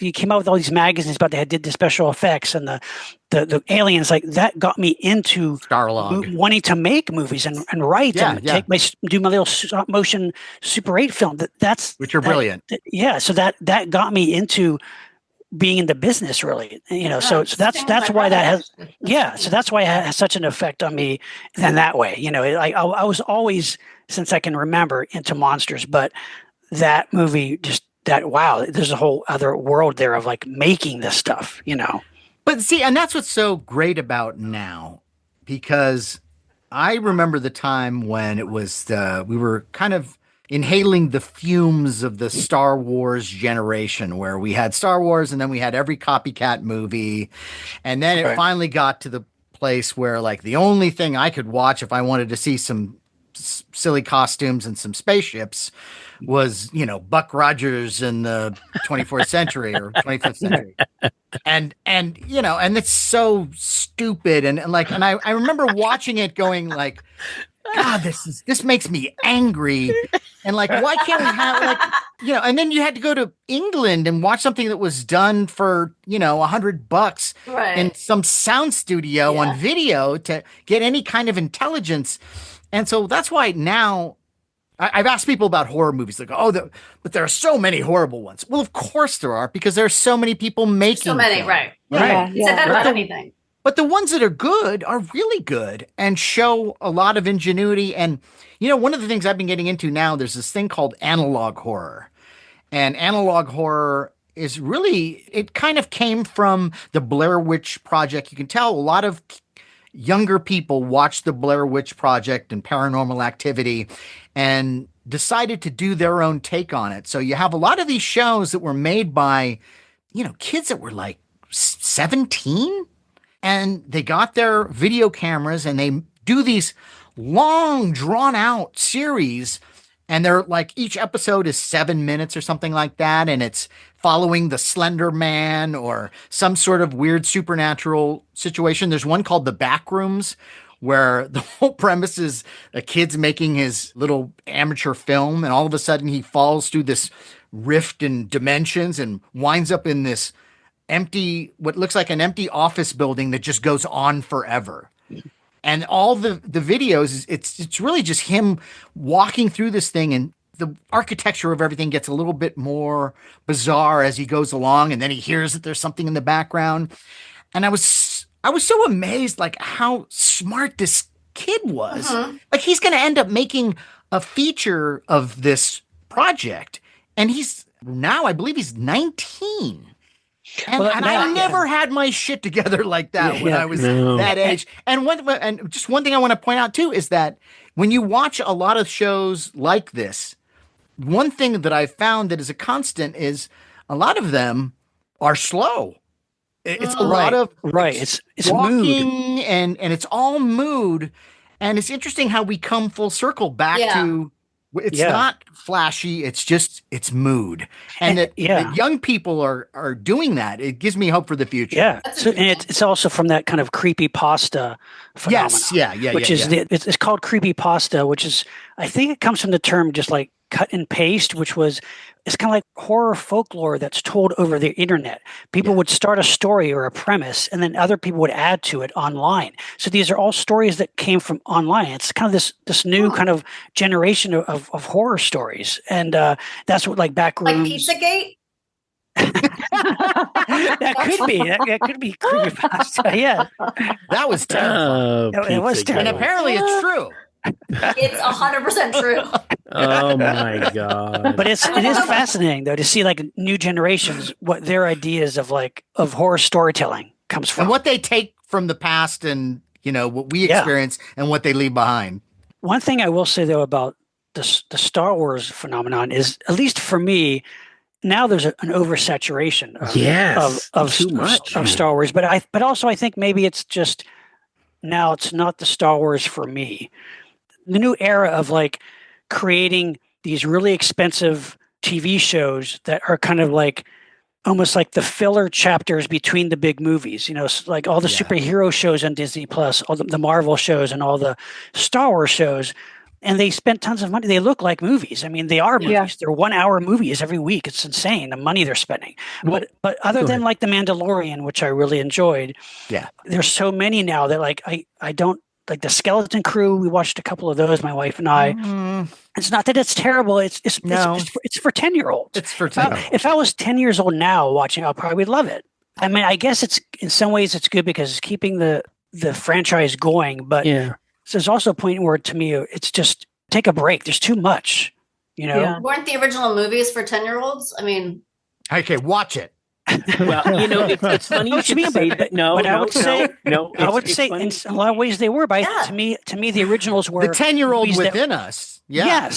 you came out with all these magazines about they did the special effects and the aliens, like that got me into Starlog. wanting to make movies and write and do my little stop motion Super 8 film. Which are brilliant. So that got me into being in the business, really. You know, so that's why that has so that's why it has such an effect on me in that way. You know, I was always, since I can remember, into monsters, but that movie there's a whole other world there of like making this stuff, you know. But see, and that's what's so great about now, because I remember the time when it was we were kind of inhaling the fumes of the Star Wars generation, where we had Star Wars and then we had every copycat movie. And then it finally got to the place where like the only thing I could watch if I wanted to see some silly costumes and some spaceships was, you know, Buck Rogers in the 24th century or 25th century. And you know, and it's so stupid. And I remember watching it going like, God, this makes me angry. And like, why can't we have like, you know, and then you had to go to England and watch something that was done for, you know, $100 in some sound studio on video to get any kind of intelligence. And so that's why now I've asked people about horror movies. Like, but there are so many horrible ones. Well, of course there are, because there are so many people making so many, them. right. Yeah. Said that about anything. But the ones that are good are really good and show a lot of ingenuity. And, you know, one of the things I've been getting into now, there's this thing called analog horror. And analog horror is really, it kind of came from the Blair Witch Project. You can tell a lot of younger people watched the Blair Witch Project and Paranormal Activity and decided to do their own take on it. So you have a lot of these shows that were made by, you know, kids that were like 17. And they got their video cameras and they do these long, drawn out series. And they're like, each episode is 7 minutes or something like that. And it's following the Slender Man or some sort of weird supernatural situation. There's one called The Backrooms, where the whole premise is a kid's making his little amateur film. And all of a sudden he falls through this rift in dimensions and winds up in this what looks like an empty office building that just goes on forever. And all the videos, it's really just him walking through this thing, and the architecture of everything gets a little bit more bizarre as he goes along, and then he hears that there's something in the background. And I was so amazed, like how smart this kid was. Like he's going to end up making a feature of this project, and I believe he's 19. And, Well, and that- I never had my shit together like that when I was No. that age. And just one thing I want to point out too is that when you watch a lot of shows like this, one thing that I've found that is a constant is a lot of them are slow. It's a lot of It's walking mood. and it's all mood. And it's interesting how we come full circle back to it's not flashy, it's mood. And that young people are doing that. It gives me hope for the future. Yeah. So, and it's also from that kind of creepy pasta phenomenon. Yes, which is it's called creepy pasta, which is, I think it comes from the term just like cut and paste, which was, it's kind of like horror folklore that's told over the internet. People would start a story or a premise, and then other people would add to it online. So these are all stories that came from online. It's kind of this new kind of generation of horror stories, and that's what like Backrooms. Like Pizzagate. That could be. That could be creepypasta. Yeah, that was terrible. It was terrible. And apparently it's true. It's 100% true. Oh my God. But it is fascinating though to see like new generations, what their ideas of horror storytelling comes from, and what they take from the past, and what we experience and what they leave behind. One thing I will say though about the Star Wars phenomenon is, at least for me, now there's an oversaturation of too much of Star Wars. But also I think maybe it's just now it's not the Star Wars for me. The new era of like creating these really expensive TV shows that are kind of like almost like the filler chapters between the big movies, like all the superhero shows on Disney Plus, all the Marvel shows and all the Star Wars shows. And they spent tons of money. They look like movies. I mean, they are movies. Yeah. They're 1 hour movies every week. It's insane, the money they're spending. But other than like The Mandalorian, which I really enjoyed, there's so many now that like I don't like the Skeleton Crew. We watched a couple of those, my wife and I. It's not that it's terrible. It's for 10-year-olds. It's for 10-year-olds. If I was 10 years old now watching, I probably would love it. I mean, I guess it's in some ways it's good because it's keeping the franchise going. But so there's also a point where, to me, it's just take a break. There's too much, Weren't the original movies for 10-year-olds? I mean, okay, watch it. Well, it's funny you should say that. I would say in a lot of ways they were. But to me, the originals were the 10-year-old within us. Yeah.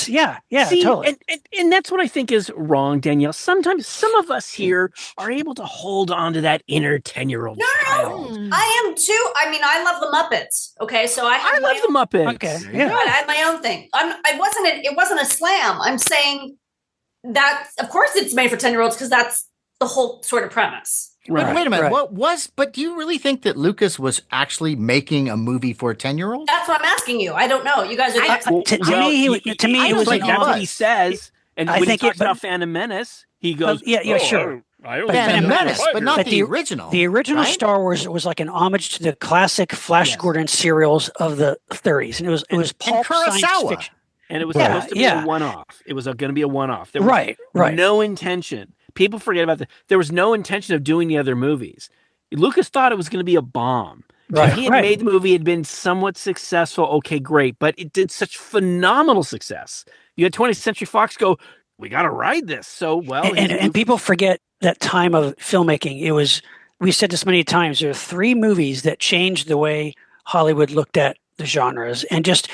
Yes, See, totally. And that's what I think is wrong, Danielle. Sometimes some of us here are able to hold on to that inner 10-year-old child. I am too. I mean, I love the Muppets. Okay, so I love the Muppets. Okay, I had my own thing. It wasn't a slam. I'm saying that, of course, it's made for 10-year-olds because that's the whole sort of premise. Right. But wait a minute. But do you really think that Lucas was actually making a movie for a 10-year-old? That's what I'm asking you. I don't know. You guys are to me, it was like an that's what honest. he says. And I when think he talks about Phantom Menace, he goes, sure. Phantom Menace, but not the original. The original right? Star Wars was like an homage to the classic Flash Gordon serials of the 30s, and it was pulp science fiction. And it was supposed to be a one-off. It was going to be a one-off. There was right. no intention. People forget about that. There was no intention of doing the other movies. Lucas thought it was going to be a bomb. Right. If he had made the movie, it had been somewhat successful. Okay, great. But it did such phenomenal success. You had 20th Century Fox go, we got to ride this. So, and people forget that time of filmmaking. We said this many times, there are 3 movies that changed the way Hollywood looked at the genres and just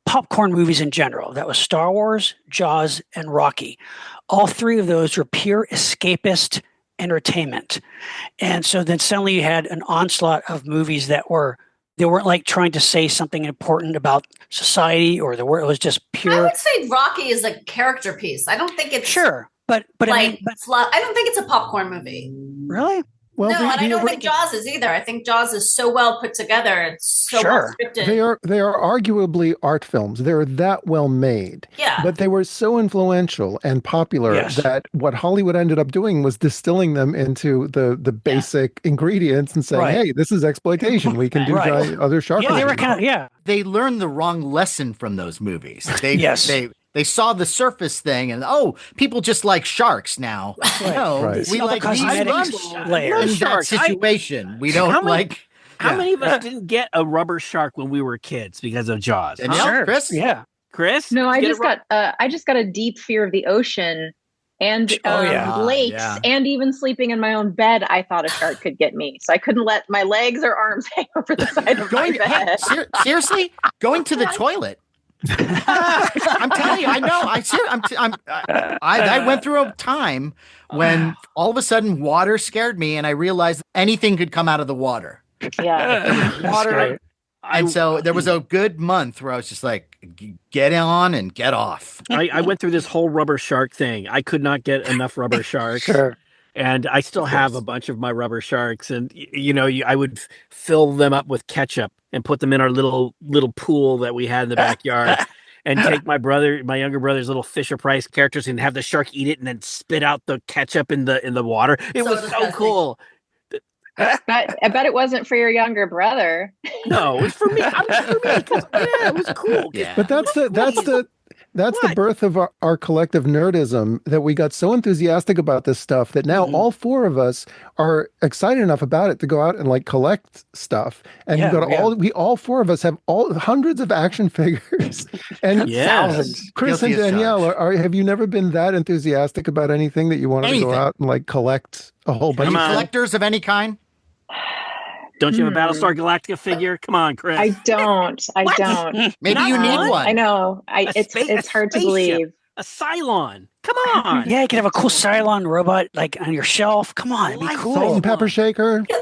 popcorn movies in general. That was Star Wars, Jaws, and Rocky. All 3 of those were pure escapist entertainment. And so then suddenly you had an onslaught of movies that weren't like trying to say something important about society, or it was just pure. I would say Rocky is a character piece. I don't think it's sure, but I don't think it's a popcorn movie. Really? Well, no, and I don't think Jaws is either. I think Jaws is so well put together. It's so well scripted. They are arguably art films. They're that well made. Yeah. But they were so influential and popular that what Hollywood ended up doing was distilling them into the basic ingredients and saying, hey, this is exploitation. We can do other shark movies. They were kind of, They learned the wrong lesson from those movies. They saw the surface thing and people just like sharks now. We like that situation. We don't like. How many of us didn't get a rubber shark when we were kids because of Jaws? And Chris? Yeah. Chris? No, Did you get it right? I just got a deep fear of the ocean and lakes, yeah. and even sleeping in my own bed. I thought a shark could get me, so I couldn't let my legs or arms hang over the side of my bed. Seriously, going to the toilet. I'm telling you, I know. I went through a time when all of a sudden water scared me, and I realized anything could come out of the water. Yeah, Water. And so there was a good month where I was just like, get on and get off. I went through this whole rubber shark thing. I could not get enough rubber sharks. Sure. And I still have a bunch of my rubber sharks. And, I would fill them up with ketchup and put them in our little pool that we had in the backyard. And take my younger brother's little Fisher Price characters and have the shark eat it and then spit out the ketchup in the water. It was so cool. I bet it wasn't for your younger brother. No, it was for me. It was cool. Yeah. But that's the birth of our collective nerdism, that we got so enthusiastic about this stuff that now all four of us are excited enough about it to go out and like collect stuff. And we all four of us have hundreds of action figures and thousands. Chris and Danielle, have you never been that enthusiastic about anything that you wanted to go out and like collect a whole bunch? Are you collectors of any kind? Don't you have a Battlestar Galactica figure? Come on, Chris. I don't. Maybe you need one. I know. It's hard to believe. A Cylon. Come on. Yeah, you can have a cool Cylon robot like on your shelf. Come on, it'd be cool. Salt and pepper shaker. They're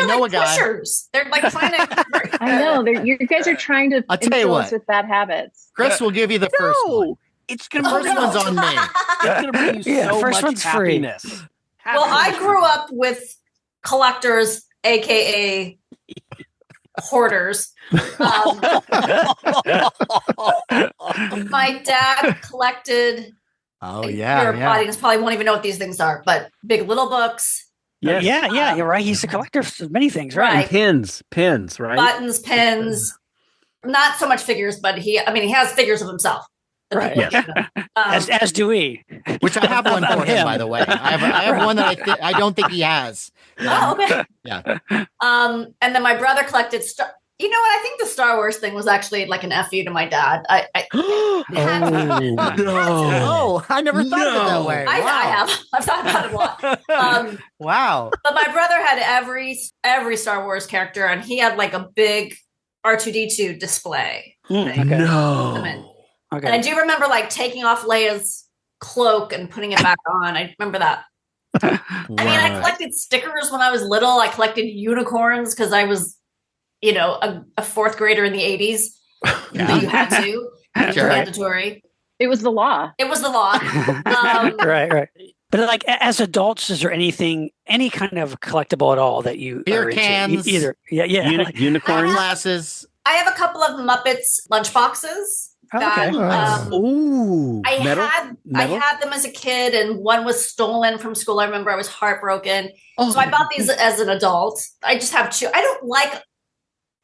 like pushers. They're like trying to. I know. You guys are trying to instill us with bad habits. Chris will give you the first one. It's gonna first one's on me. It's gonna bring you so first much one's happiness. free. Well, I grew up with collectors, aka hoarders. My dad collected. Your audience probably won't even know what these things are, but Big Little Books. Yes. Yeah, you're right. He's a collector of many things, right? And pins, right? Buttons, pins. Not so much figures, but he has figures of himself. Right. Yes. As do we. Which I have one for him, by the way. I have one that I don't think he has. Oh, okay. Yeah. And then my brother collected. You know what? I think the Star Wars thing was actually like an FU to my dad. I never thought of it that way. I have. I've thought about it a lot. Wow. But my brother had every Star Wars character, and he had like a big R2D2 display. Okay. No. Okay. And I do remember like taking off Leia's cloak and putting it back on. I remember that. I mean, I collected stickers when I was little. I collected unicorns because I was, a fourth grader in the 80s. Yeah. You had to. It was mandatory. It was the law. Right. But like as adults, is there any kind of collectible at all that you beer are cans, into? Either unicorn glasses? I have a couple of Muppets lunchboxes. Okay. I had them as a kid, and one was stolen from school. I remember I was heartbroken. So I bought these as an adult. I just have two. I don't like,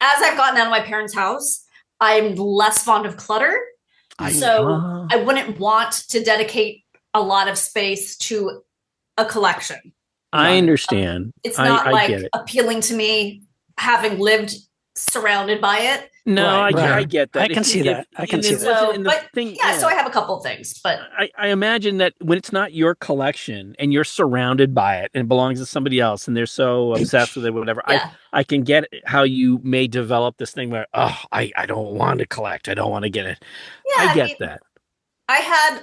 as I've gotten out of my parents' house, I'm less fond of clutter. So I wouldn't want to dedicate a lot of space to a collection. I understand. It's not I get it. appealing to me, having lived surrounded by it. No, I get that. I can see that. So I have a couple of things, but I imagine that when it's not your collection and you're surrounded by it and it belongs to somebody else and they're so obsessed with it, whatever, I can get how you may develop this thing where, I don't want to collect. I don't want to get it. Yeah, I get that. I had,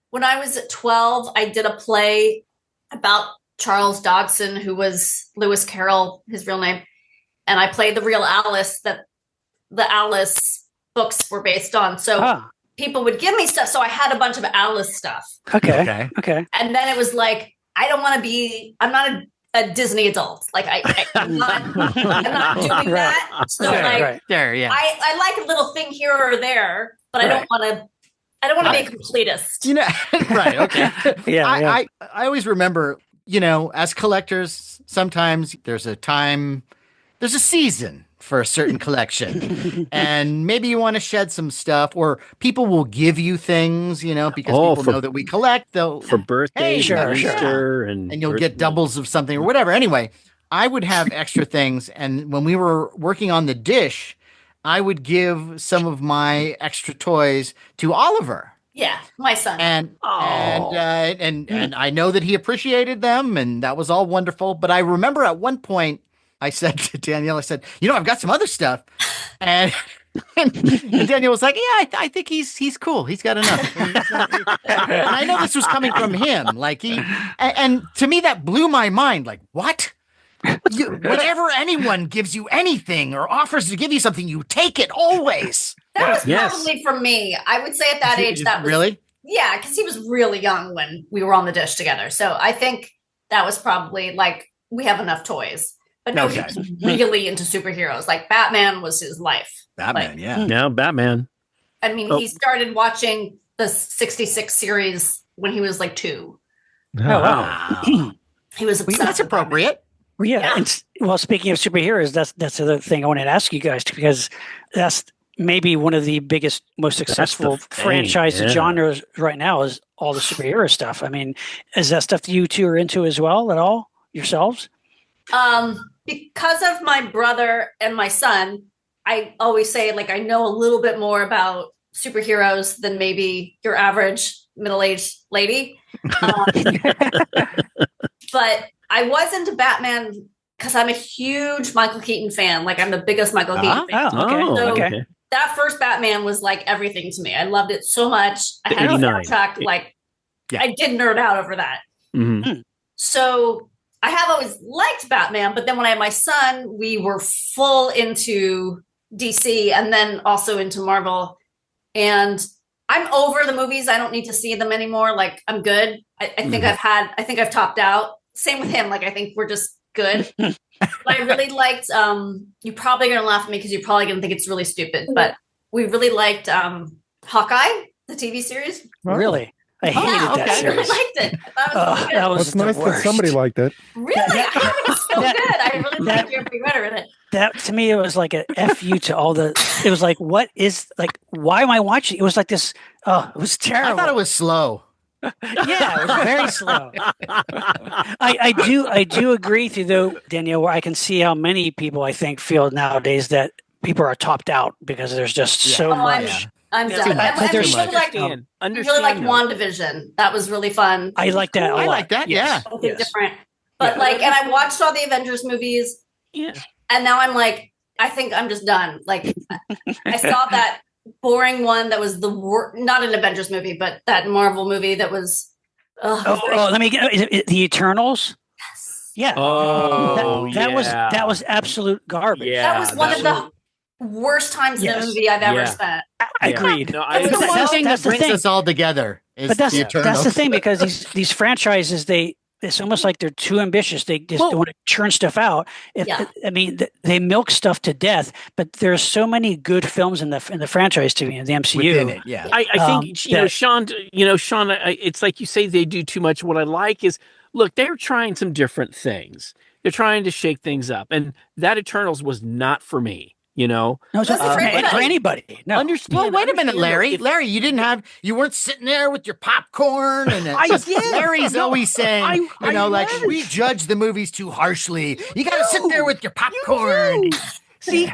when I was 12, I did a play about Charles Dodson, who was Lewis Carroll, his real name. And I played the real Alice that the Alice books were based on. So people would give me stuff. So I had a bunch of Alice stuff. Okay. And then it was like, I'm not a Disney adult. Like I'm not doing that. So there, yeah. I like a little thing here or there, but I don't want to be a completist. Right. Okay. I always remember, as collectors, sometimes there's a season for a certain collection, and maybe you want to shed some stuff, or people will give you things, because people know that we collect, though, for birthdays, Easter, and you'll get doubles of something or whatever. Anyway, I would have extra things, and when we were working on the dish, I would give some of my extra toys to Oliver. Yeah, my son. And I know that he appreciated them, and that was all wonderful. But I remember at one point I said to Danielle, I said, I've got some other stuff, and and Danielle was like, yeah, I think he's cool. He's got enough. And I know this was coming from him, like and to me that blew my mind. Like, what? Whenever anyone gives you anything or offers to give you something, you take it always. That was probably for me. I would say at that age, that was really, yeah, because he was really young when we were on the dish together. So I think that was probably like, we have enough toys. But no, he was really into superheroes. Like Batman was his life. Batman, like, yeah, Batman. I mean, he started watching the 66 series when he was like 2. Oh, wow. He was obsessed. That's appropriate. Well, yeah. And, well, speaking of superheroes, that's the other thing I wanted to ask you guys, because that's maybe one of the biggest, most successful franchise genres right now is all the superhero stuff. I mean, is that stuff that you two are into as well at all yourselves? Because of my brother and my son, I always say, like, I know a little bit more about superheroes than maybe your average middle-aged lady. But I was into Batman because I'm a huge Michael Keaton fan. Like, I'm the biggest Michael Keaton fan. Oh, okay. So that first Batman was like everything to me. I loved it so much. I had a soundtrack. Like, I did nerd out over that. Mm-hmm. So I have always liked Batman, but then when I had my son, we were full into DC and then also into Marvel. And I'm over the movies. I don't need to see them anymore. Like, I'm good. I think I've topped out. Same with him. Like, I think we're just good. But I really liked, you're probably going to laugh at me because you're probably going to think it's really stupid, but we really liked Hawkeye, the TV series. Really? I hated that series. I really liked it. That was It's nice that somebody liked it. really? I think it's so good. I really liked your big better with it. That, to me, it was like a F you to all the, it was like, what is, like, why am I watching? It was like this, it was terrible. I thought it was slow. Yeah, it was very slow. I do agree with you, though, Danielle, where I can see how many people I think feel nowadays that people are topped out because there's just so much. I'm done. But there's really like WandaVision. That was really fun. I like that a lot. I like that, Something different. But like, and I watched all the Avengers movies. Yeah. And now I'm like, I think I'm just done. Like, I saw that boring one that was not an Avengers movie, but that Marvel movie that was. Let me get the Eternals. Yes. Yeah. That was absolute garbage. Yeah, that was one of the worst times in a movie I've ever spent. Agreed. No, that's the one thing that brings us all together. But that's the thing, because these franchises, it's almost like they're too ambitious. They just want to churn stuff out. I mean, they milk stuff to death. But there's so many good films in the franchise to me, in the MCU. Within it, I think Sean. Sean. It's like you say they do too much. What I like is, look, they're trying some different things. They're trying to shake things up, and that Eternals was not for me. No, it's not for anybody. No. Well, wait a minute, Larry. Larry, you weren't sitting there with your popcorn, and Larry's always saying, we judge the movies too harshly. You got to sit there with your popcorn. See,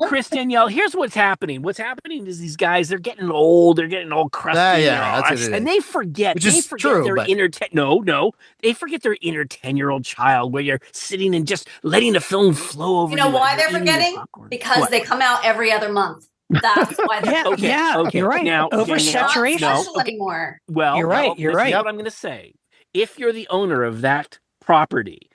Chris, Danielle, here's what's happening. What's happening is these guys, they're getting old. They're getting all crusty. That's what it is. And they forget. Which is true, their but... They forget their inner 10-year-old child where you're sitting and just letting the film flow over. You know why they're forgetting? Because they come out every other month. That's why they're okay. You're right. Now, oversaturation anymore. Well, you're right. You know what I'm going to say? If you're the owner of that property,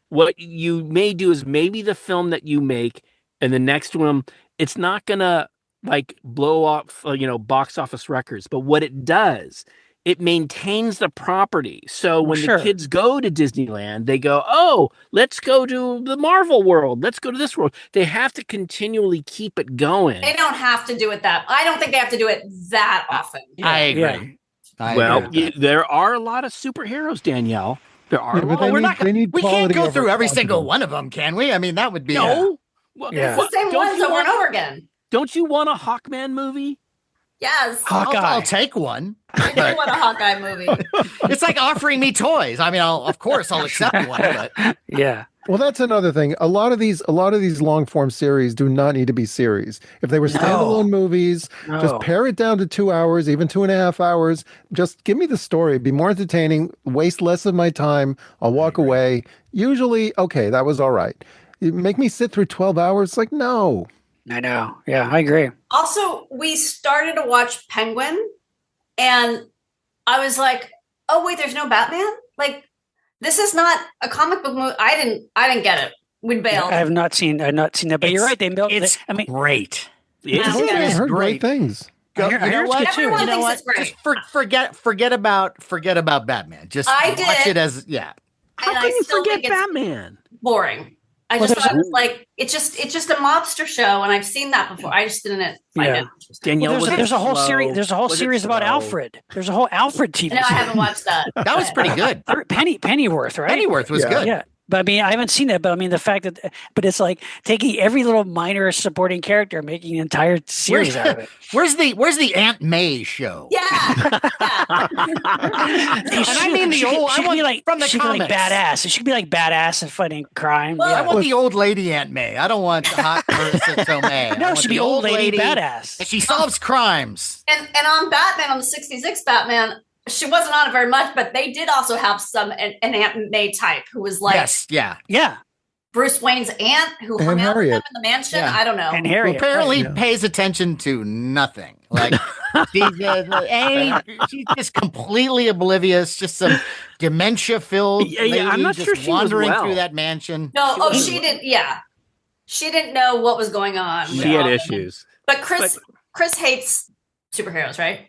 what you may do is maybe the film that you make and the next one, it's not gonna like blow off, box office records. But what it does, it maintains the property. So when the kids go to Disneyland, they go, "Oh, let's go to the Marvel world. Let's go to this world." They have to continually keep it going. They don't have to do it I don't think they have to do it that often. I agree. There are a lot of superheroes, Danielle. There are. We can't go through every single one of them, can we? I mean, that would be It's the same ones over and over again. Don't you want a Hawkman movie? Yes. I'll take one. I do want a Hawkeye movie. It's like offering me toys. I mean, of course I'll accept one. But... Yeah. Well, that's another thing. A lot of these long form series do not need to be series. If they were No. standalone movies, just No. pare it down to 2 hours, even 2.5 hours. Just give me the story. Be more entertaining. Waste less of my time. I'll walk away. Usually, okay, that was all right. You make me sit through 12 hours. Like, no. I know. Yeah, I agree. Also, we started to watch Penguin, and I was like, "Oh wait, there's no Batman. Like, this is not a comic book movie." I didn't get it. We bailed. I have not seen that, but you're right. They built. It's I mean, great. Yeah. I've It's heard great great. things. Go, I hear you know it's what? good too. Everyone You know thinks what? it's great. Just forget about Batman. Just I watch did. it as How And can I you still forget think it's Batman? boring. I Well, just there's thought it was like it's just a mobster show, and I've seen that before. I just didn't find Yeah. it interesting. Danielle, Well, was it there's a whole slow? series. There's a whole Was it series about slow? Alfred. There's a whole Alfred TV No, I series. haven't watched that. that was pretty good. Pennyworth, right? Pennyworth was Yeah. good. Yeah. But I mean, I haven't seen that. But I mean, the fact that, but it's like taking every little minor supporting character, and making an entire series out of it. Where's the Aunt May show? Yeah. Yeah. And I mean the old. I want from the she could be comics. like badass. She could be like badass and fighting crime. Well, I yeah. want the old lady Aunt May. I don't want hot Marissa Tomei. I No, want she'd the be old lady badass. And she solves crimes. And on Batman, on the 66 Batman, she wasn't on it very much, but they did also have an Aunt May type who was like Yes, yeah. Yeah. Bruce Wayne's aunt who And hung out with him Harriet. in the mansion. Yeah. I don't know. And Who Harriet. apparently right. pays attention to nothing. Like she's just completely oblivious. Just some dementia-filled Yeah, lady I'm not just sure she was wandering well. through that mansion. No, She was- she didn't. Yeah, she didn't know what was going on. with She had all of them. issues. But Chris hates superheroes, right?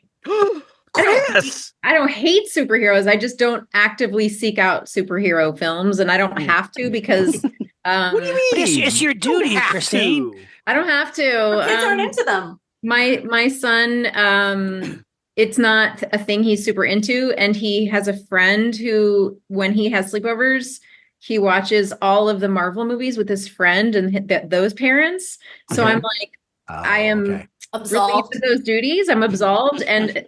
Chris! I don't hate superheroes. I just don't actively seek out superhero films, and I don't have to because What do you mean? But it's your You don't duty, have Christine. to. I don't have to. Her kids aren't into them. My son, it's not a thing he's super into, and he has a friend who, when he has sleepovers, he watches all of the Marvel movies with his friend and those parents. So Okay. I'm like, Oh, I am okay. Absolved. relieved of those duties. I'm absolved. And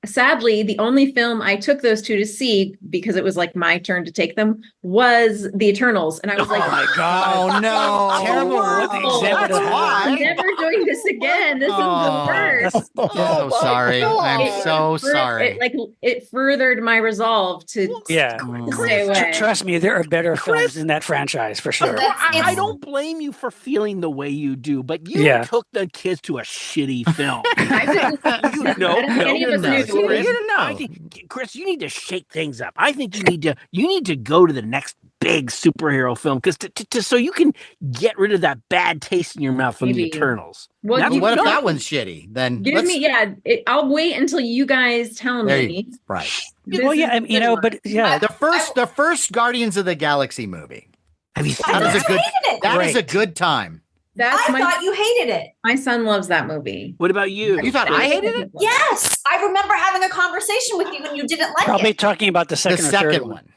sadly, the only film I took those two to see, because it was like my turn to take them, was The Eternals. And I was like, Oh my God. Oh no! Terrible. What Oh, example that's to have. why. I'm never doing this again. This is the Oh. worst. I'm so sorry. I'm so It sorry. it furthered my resolve to Yeah. stay away. Trust me, there are better Chris- films in that franchise for sure. That's- I it's- don't blame you for feeling the way you do, but you Yeah. took the kids to a shitty film. I didn't. You know, Any of us no, knew. you Chris, didn't know. I think, Chris, you need to shake things up. I think you need to go to the next big superhero film because so you can get rid of that bad taste in your mouth from the Maybe. Eternals. Well, That's you- What if no. that one's shitty? Then Give let's- me, I'll wait until you guys tell There me. you, right. This Well, is yeah, a good one. but yeah, The first Guardians of the Galaxy movie. Have you seen I That thought is a you good. hated it. That is a Great. good time. That's I my thought you hated it. my son loves that movie. What about you? You thought I hated it? Yes, I remember having a conversation with you and you didn't like probably it. talking about the The second or third second one. one.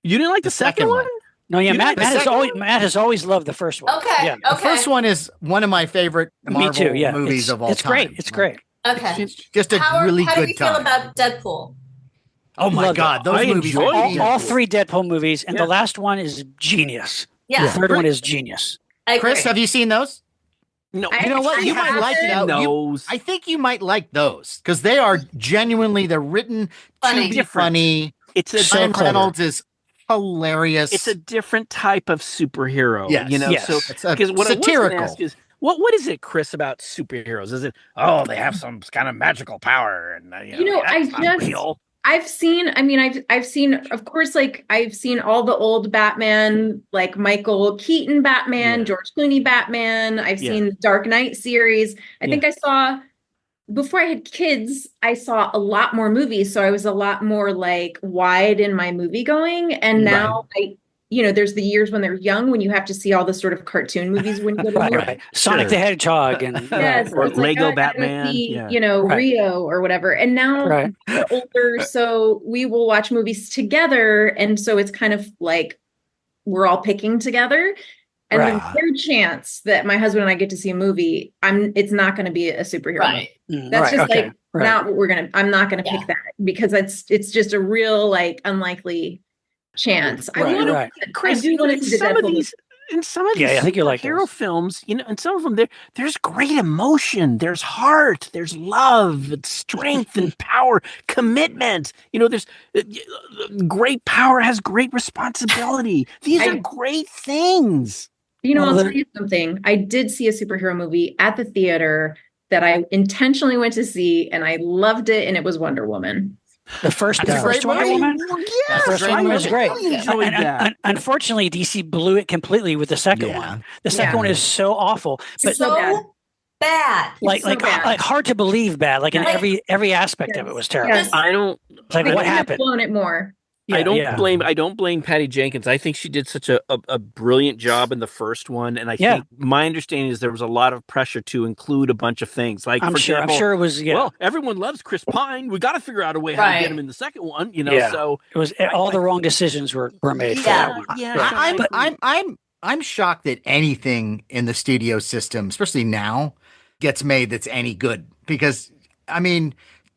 You didn't like the second one? No, yeah, You Matt didn't- has always loved the first one. Okay, Yeah. okay, The first one is one of my favorite Marvel Me too. Yeah, movies of all it's time. great. It's great. okay. It's just a How really do good you feel time. about Deadpool? Oh my Loved it. God, those I movies enjoyed are it. All genius. three Deadpool movies, and Yeah. the last one is genius. Yeah, The third one is genius. I agree. Chris, have you seen those? No, I- You know what? I You might haven't like seen those. those. I think you might like those because they are genuinely they're written Funny. to be Different. funny. It's a So Ryan clever. Reynolds is hilarious. it's a different type of superhero. Yes. You know, Yes. so It's a because what I was satirical. going to ask is what is it, Chris, about superheroes? Is it they have some kind of magical power and You know, I that's not just- real. I've seen, I've seen, of course, like I've seen all the old Batman, like Michael Keaton Batman, Yeah. George Clooney Batman. I've Yeah. seen the Dark Knight series. I Yeah. think I saw, before I had kids, I saw a lot more movies. So I was a lot more like wide in my movie going. And now there's the years when they're young, when you have to see all the sort of cartoon movies when you go to Right, movies. right. Sonic the Hedgehog and Yes, Or it's like, Lego I gotta Batman, see, yeah. Right. Rio or whatever. And now Right. we're older, so we will watch movies together. And so it's kind of like we're all picking together. And Right. the rare chance that my husband and I get to see a movie, it's not going to be a superhero Right. movie. Mm, That's right, just okay, like right. not what I'm not going to Yeah. pick that because it's just a real like unlikely chance. I Right, want to. right. Chris, I do want to see the some of Deadpool these, in some of these Yeah, I think you like superhero those. films, in some of them, there's great emotion, there's heart, there's love, and strength and power, commitment. There's great power has great responsibility. These are great things. I'll tell you something. I did see a superhero movie at the theater that I intentionally went to see, and I loved it, and it was Wonder Woman. The first That's a great Wonder movie. Woman. Yes, The first one was great. really enjoyed that. Unfortunately, DC blew it completely with the second one. The second one is so awful, but so bad. So bad. Like hard to believe bad. Like in every aspect of it was terrible. Yes. I don't. Like They what could have happened? blown it more. I don't blame Patty Jenkins. I think she did such a brilliant job in the first one, and I think my understanding is there was a lot of pressure to include a bunch of things. Like I'm sure it was. Yeah. Well, everyone loves Chris Pine. We got to figure out a way how to get him in the second one. So it was all the wrong decisions were made. For that one. I'm shocked that anything in the studio system, especially now, gets made that's any good. Because I mean,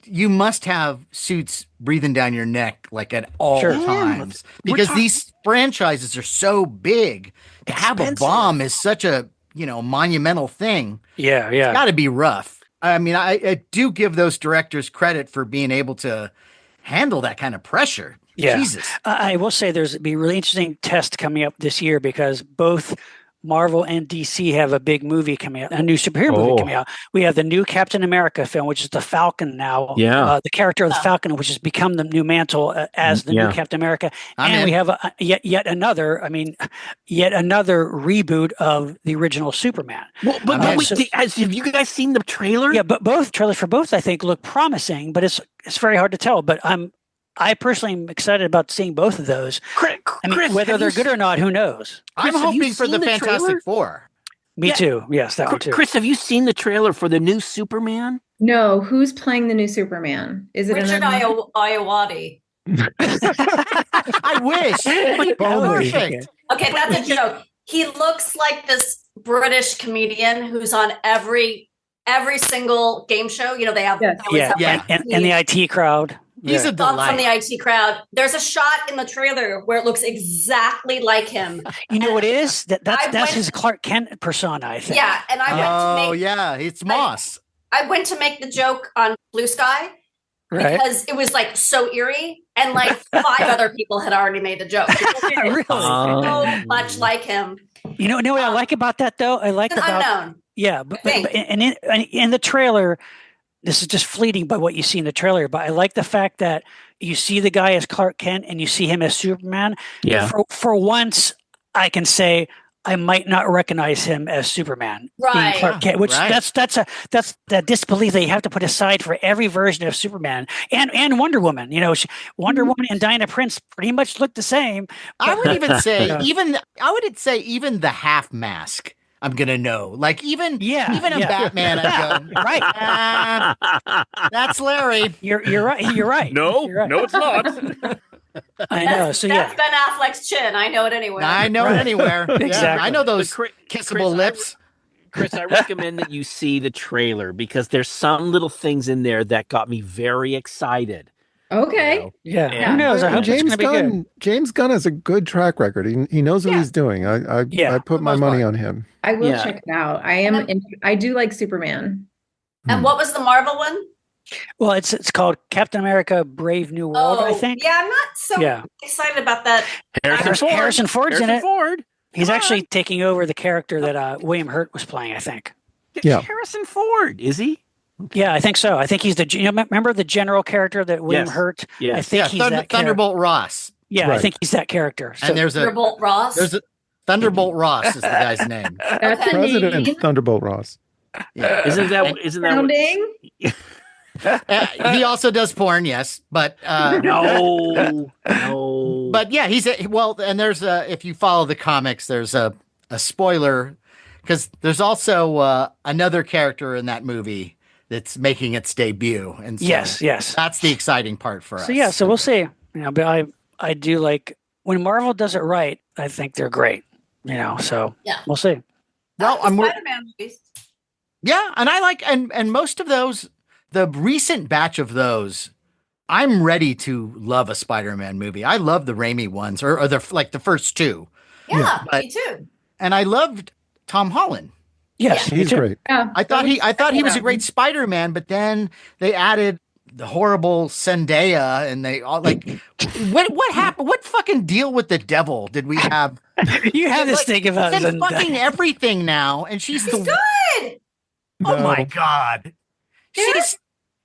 you must have suits breathing down your neck like at all times, because these franchises are so big. To have a bomb is such a monumental thing. Yeah, It's got to be rough. I mean, I do give those directors credit for being able to handle that kind of pressure. Yeah. Jesus. I will say there's be a really interesting test coming up this year because both Marvel and DC have a big movie coming out, a new superhero movie coming out. We have the new Captain America film, which is the Falcon now. Yeah. The character of the Falcon, which has become the new mantle as the new Captain America. We have yet another reboot of the original Superman. Well, but have you guys seen the trailer? Yeah, but both trailers for both I think look promising, but it's very hard to tell. But I personally am excited about seeing both of those. Chris, whether they're good or not, who knows? I'm hoping for the Fantastic Four. Me too. Yes, that one too. Chris, have you seen the trailer for the new Superman? No, who's playing the new Superman? Is it Richard Ayoade? I wish. Perfect. Okay, that's a joke. He looks like this British comedian who's on every single game show. They have and the IT crowd. He's a delight. From the IT crowd. There's a shot in the trailer where it looks exactly like him. You know what it is? That's his Clark Kent persona, I think. Yeah, and I went to make... it's Moss. I went to make the joke on Blue Sky because it was like so eerie, and like 5 other people had already made the joke. Really? So much like him. You know what I like about that though? I like about unknown. Yeah, but in the trailer. This is just fleeting by what you see in the trailer, but I like the fact that you see the guy as Clark Kent and you see him as Superman. Yeah. For once, I can say I might not recognize him as Superman, being Clark Kent, which that's the disbelief that you have to put aside for every version of Superman and Wonder Woman. Wonder Woman and Diana Prince pretty much look the same. I would even say even the half mask. I'm gonna know, like even a Batman. I go right. That's Larry. You're right. You're right. No, you're right. no, it's not. I know. So that's Ben Affleck's chin. I know it anywhere. I know it anywhere. Exactly. I know those kissable lips. Chris, I recommend that you see the trailer because there's some little things in there that got me very excited. Okay. Yeah. Who knows? I hope it's going to be good. James Gunn has a good track record. He knows what he's doing. I put my money on him. I will check it out. I do like Superman. And what was the Marvel one? Well, it's called Captain America: Brave New World. I think. Yeah, I'm not so excited about that. Harrison Ford's in it. He's actually taking over the character that William Hurt was playing. I think. Yeah. Harrison Ford, is he? Yeah, I think so. I think he's remember the general character that William Hurt? Yes. I think he's that Thunderbolt Ross. Yeah, right. I think he's that character. So, and there's Thunderbolt Ross. There's a Thunderbolt Ross is the guy's name. That's President Thunderbolt Ross. Yeah. Isn't that sounding? He also does porn, yes, but no. But yeah, and there's if you follow the comics, there's a spoiler because there's also another character in that movie that's making its debut, and so yes, that's the exciting part for us. So we'll see. But I do like when Marvel does it right. I think they're great. So we'll see. Well, Spider-Man movies. Yeah, and I like and most of those, the recent batch of those I'm ready to love a Spider-Man movie. I love the Raimi ones, or the first two, Yeah, but me too. and I loved Tom Holland. Yes, me He's too. great. Yeah, I thought he was a great Spider-Man, but then they added the horrible Zendaya, and they all like, what happened? What fucking deal with the devil did we have? You had this Like, thing about she's in Zendaya. fucking everything now, and she's the Good. oh my No. god,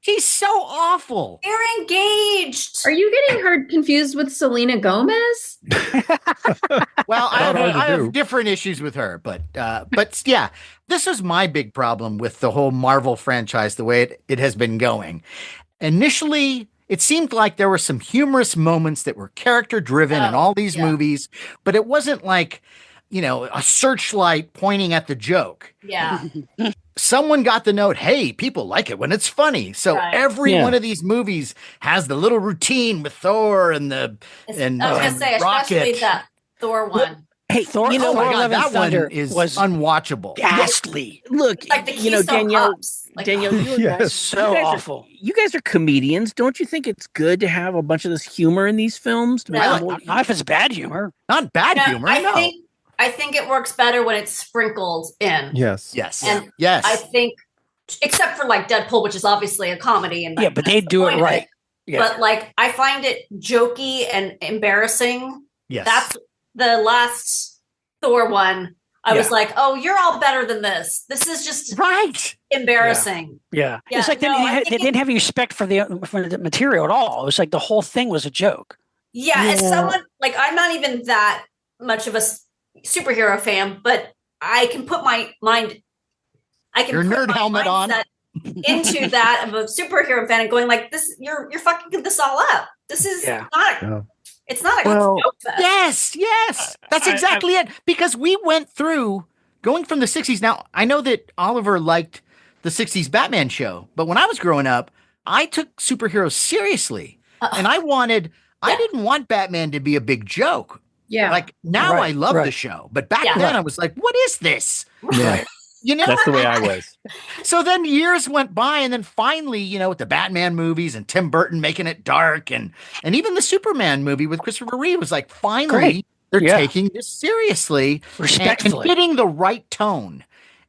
she's so awful. They're engaged. Are you getting her confused with Selena Gomez? Well, I Not hard to do. have different issues with her, but yeah, this is my big problem with the whole Marvel franchise, the way it has been going. Initially, it seemed like there were some humorous moments that were character driven in all these movies, but it wasn't like, a searchlight pointing at the joke. Yeah. Someone got the note, hey, people like it when it's funny. So Right. every Yeah. one of these movies has the little routine with Thor and I was gonna say, Rocket. especially that Thor one. Hey, Thor, you know, Oh my Thor God, Love and that Thunder one is was unwatchable. ghastly. look, Like the Keystone Danielle, Cops. Like, Danielle, you and Yes. So guys are- awful. you guys are comedians. Don't you think it's good to have a bunch of this humor in these films? To make No. them more- Not if it's bad humor. Not bad No, humor, I no. think it works better when it's sprinkled in. Yes. Yes. And Yes. I think, except for like Deadpool, which is obviously a comedy, and Yeah, but they do it point of right. Yeah. But like, I find it jokey and embarrassing. Yes. That's the last Thor one. I was like, oh, you're all better than this. This is just right. embarrassing. Yeah. Yeah, It's like no, I they think didn't have any respect for the material at all. It was like the whole thing was a joke. Yeah, as Yeah. someone like, I'm not even that much of a superhero fan, but I can put my mind. I can Your put nerd my helmet on. mindset into that of a superhero fan and going like, this. You're fucking this all up. This is Yeah. not. Yeah. It's not a Well, joke fest. Yes. That's exactly it. Because we went through going from the 60s. Now, I know that Oliver liked the 60s Batman show, but when I was growing up, I took superheroes seriously. And I didn't want Batman to be a big joke. Yeah. Like now Right, I love the right. show, but back Yeah. then I was like, what is this? Yeah, that's the way I was. So then years went by, and then finally, with the Batman movies and Tim Burton making it dark, and even the Superman movie with Christopher Reeve was like, finally, Great. they're Yeah. taking this seriously and Respectfully. hitting the right tone.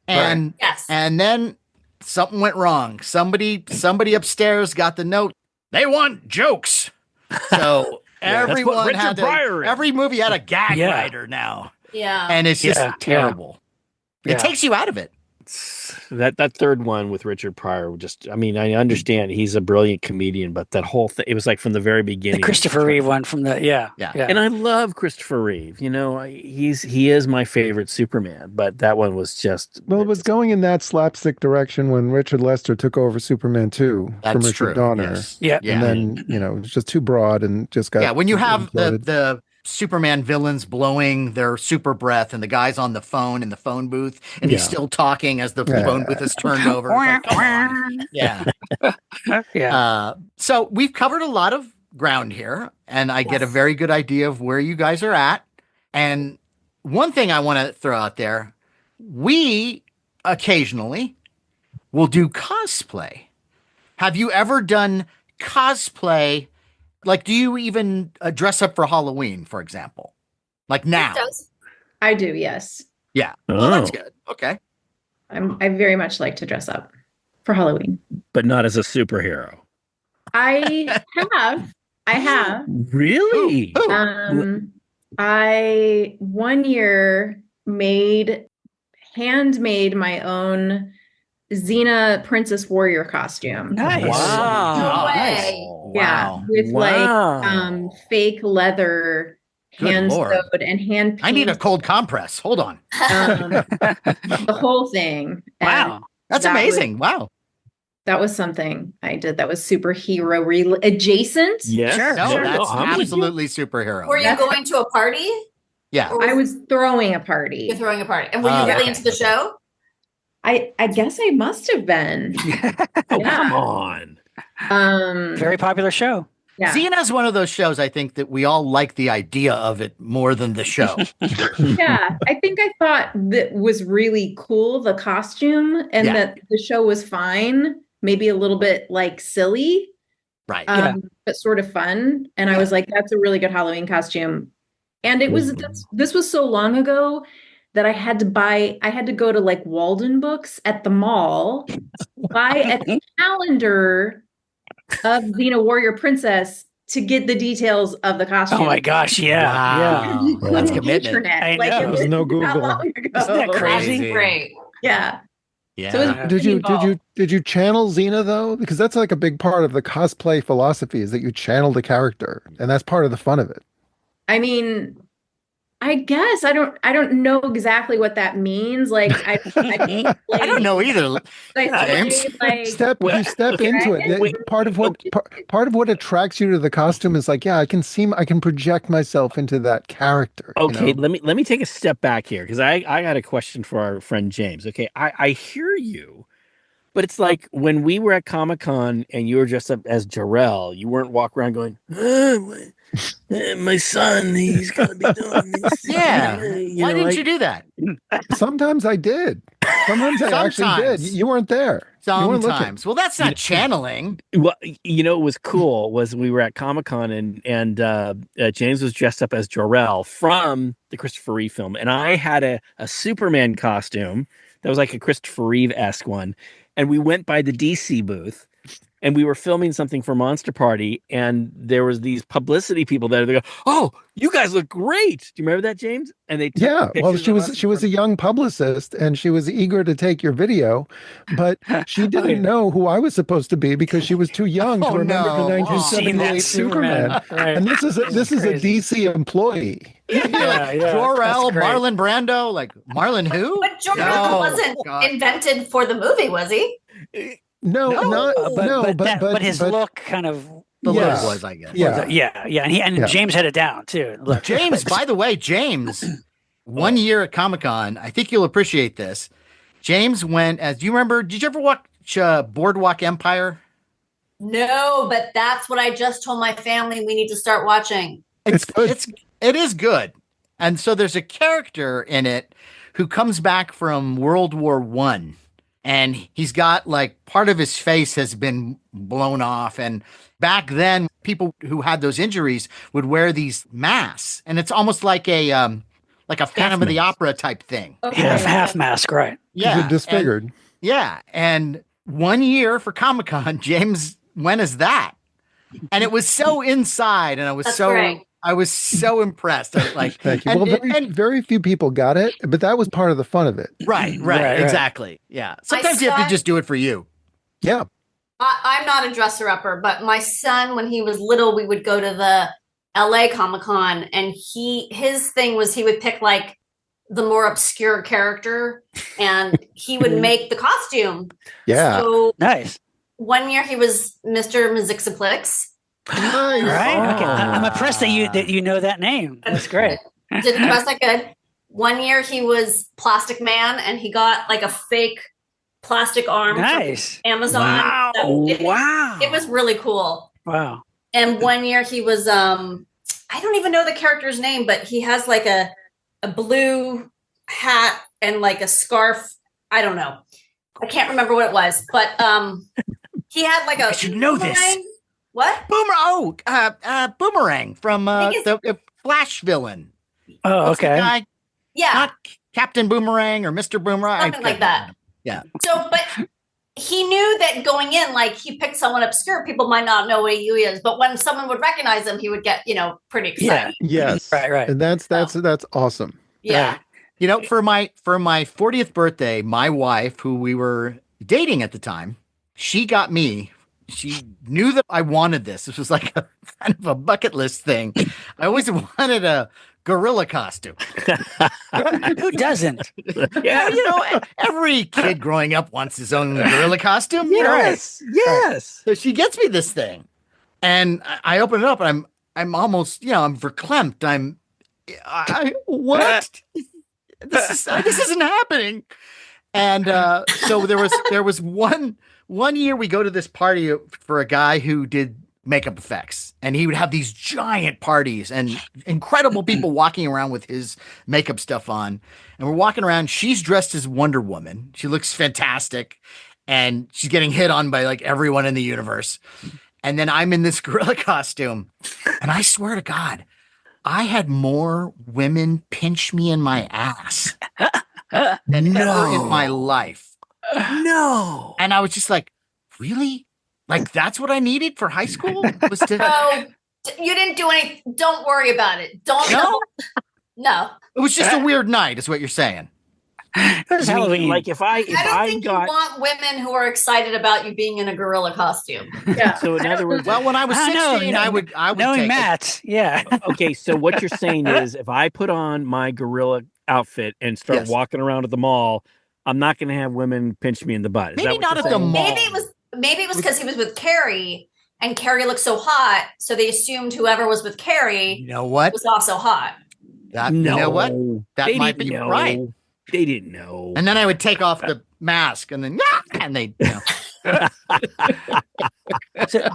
And Yes. and then something went wrong. Somebody upstairs got the note. They want jokes. So That's what everyone Richard had Pryor is. every movie had a gag Yeah. writer now, Yeah. and it's just Yeah, terrible. yeah. It takes you out of it. That third one with Richard Pryor, I understand he's a brilliant comedian, but that whole thing, it was like from the very The beginning. Christopher Reeve one from the Yeah. And I love Christopher Reeve. He is my favorite Superman, but that one was just Well, it was going in that slapstick direction when Richard Lester took over Superman 2 from That's Richard true. Donner. Yes. Yeah. And then, it was just too broad and just got. When you have imploded. the Superman villains blowing their super breath and the guy's on the phone in the phone booth and he's Yeah. still talking as the Yeah. phone booth is turned over. It's like, come on. Yeah. Yeah. So we've covered a lot of ground here, and I get a very good idea of where you guys are at. And one thing I want to throw out there, we occasionally will do cosplay. Have you ever done cosplay? Like, do you even dress up for Halloween, for example? Like now? It does. I do. Yes. Yeah. Well, that's good. Okay. I very much like to dress up for Halloween. but not as a superhero. I have. Really? Ooh. I one year handmade my own Xena Princess Warrior costume. Nice. No way. Yeah, Wow. with Wow. like fake leather, Good hand Lord. sewed and hand I need a painted, cold compress. Hold on. the whole thing. And Wow. That's that amazing. Wow. that was something I did. That was superhero adjacent. Yes. Sure. No, Sure. that's I'm with you. absolutely superhero. Were you That's- going to a party? Yeah. Or I was throwing a party. You're throwing a party. And were Oh, you really okay. into the show? I guess I must have been. Oh, Yeah. come on. Very popular show. Yeah. Xena is one of those shows I think that we all like the idea of it more than the show. Yeah, I think I thought that was really cool, the costume, and Yeah. that the show was fine, maybe a little bit like silly. Right. but sort of fun. And I was like, that's a really good Halloween costume. And this was so long ago that I had to go to like Walden Books at the mall, buy a calendar of Xena Warrior Princess to get the details of the costume. Oh my gosh, yeah. Wow. You couldn't That's commitment. internet. I Like, know. it There was no that Google. long ago. Isn't that crazy? Crazy. Great. Yeah. Yeah. So it was Did you involved. channel Xena though? Because that's like a big part of the cosplay philosophy is that you channel the character, and that's part of the fun of it. I mean, I guess I don't know exactly what that means. Like I I don't know either. James. Like You step into it. Part of what attracts you to the costume is like, yeah, I can project myself into that character. Okay, you know? let me take a step back here because I got a question for our friend James. Okay, I hear you, but it's like when we were at Comic-Con and you were dressed up as Jarrell, you weren't walking around going, my son, he's gonna be doing this. Yeah. You Why know, didn't you do that? Sometimes I did. Sometimes I actually did. Sometimes. You weren't there. You weren't looking. Sometimes. Well, that's not channeling. Well, you know, what was cool was we were at Comic-Con and James was dressed up as Jor-El from the Christopher Reeve film, and I had a Superman costume that was like a Christopher Reeve-esque one, and we went by the DC booth. And we were filming something for Monster Party, and there was these publicity people there. They go, "Oh, you guys look great! Do you remember that, James?" And they took Well, pictures of us she was a young publicist, and she was eager to take your video, but she didn't know who I was supposed to be because she was too young to remember no. the Oh. Seen that 1978 Superman. Right. And this is a crazy. DC employee. Jor-El, that's great. Marlon Brando, like Marlon who? But Jor-El No. wasn't God. invented for the movie, was he? But his look kind of The Yes. look was, I guess. Yeah. yeah, and Yeah. James had it down too. Look, James, by the way, James, 1 year at Comic-Con, I think you'll appreciate this. James went as, do you remember, did you ever watch Boardwalk Empire? No, but that's what I just told my family we need to start watching. It's good. It is good. And so there's a character in it who comes back from World War One, and he's got like part of his face has been blown off. And back then, people who had those injuries would wear these masks, and it's almost like a Phantom of the Opera type thing. Okay. half mask, right? Yeah, Disfigured. And 1 year for Comic-Con, James went as that, and it was so inside, and I was That's so great. I was so impressed. Like, Thank you. and- Well, and- very few people got it, but that was part of the fun of it. right, Right. exactly. Yeah. Sometimes you have to son- just do it for you. Yeah. I'm not a dresser-upper, but my son, when he was little, we would go to the LA Comic-Con, and his thing was he would pick like the more obscure character, and he would make the costume. Yeah. So Nice. 1 year he was Mr. Mizixaplex. Nice. Right. Okay. Oh. I'm impressed that you know that name. That's great. Did the best I could. 1 year he was Plastic Man, and he got like a fake plastic arm from Nice. Amazon. Wow! So it Wow! was really cool. Wow. And 1 year he was I don't even know the character's name, but he has like a blue hat and like a scarf. I don't know. I can't remember what it was, but he had like a I should know this. boomerang. What? Boomerang from I think the Flash villain. Oh, What's the okay. guy? Yeah, Not Captain Boomerang or Mr. Boomerang. something like that. Yeah. So, but he knew that going in, like he picked someone obscure. People might not know who he is, but when someone would recognize him, he would get, pretty excited. Yes. Right. And that's awesome. Yeah. For my 40th birthday, my wife, who we were dating at the time, she got me. She knew that I wanted this. This was like a kind of a bucket list thing. I always wanted a gorilla costume. Who doesn't? Yeah, every kid growing up wants his own gorilla costume. Yes. So she gets me this thing, and I open it up, and I'm almost, I'm verklempt. What? This isn't happening. And so there was one year we go to this party for a guy who did makeup effects, and he would have these giant parties and incredible people walking around with his makeup stuff on. And we're walking around. She's dressed as Wonder Woman. She looks fantastic, and she's getting hit on by like everyone in the universe. And then I'm in this gorilla costume. And I swear to God, I had more women pinch me in my ass than ever in my life. No. And I was just like, really? Like, that's what I needed for high school? Was to No, you didn't do anything. Don't worry about it. No? No. It was just a weird night, is what you're saying. It was I mean, Halloween. like if I I don't think got you want women who are excited about you being in a gorilla costume. Yeah. so in other words, Well, when I was I know, 16, I would knowing take it. Matt, yeah. okay, so what you're saying is if I put on my gorilla outfit and start Yes. walking around at the mall, I'm not going to have women pinch me in the butt. Is Maybe that what not you're at the saying? mall. Maybe it was because he was with Carrie and Carrie looked so hot, so they assumed whoever was with Carrie You know what? was also hot. That, No. you know what? That They might didn't be know. right. They didn't know. And then I would take off the mask and then, and they, So,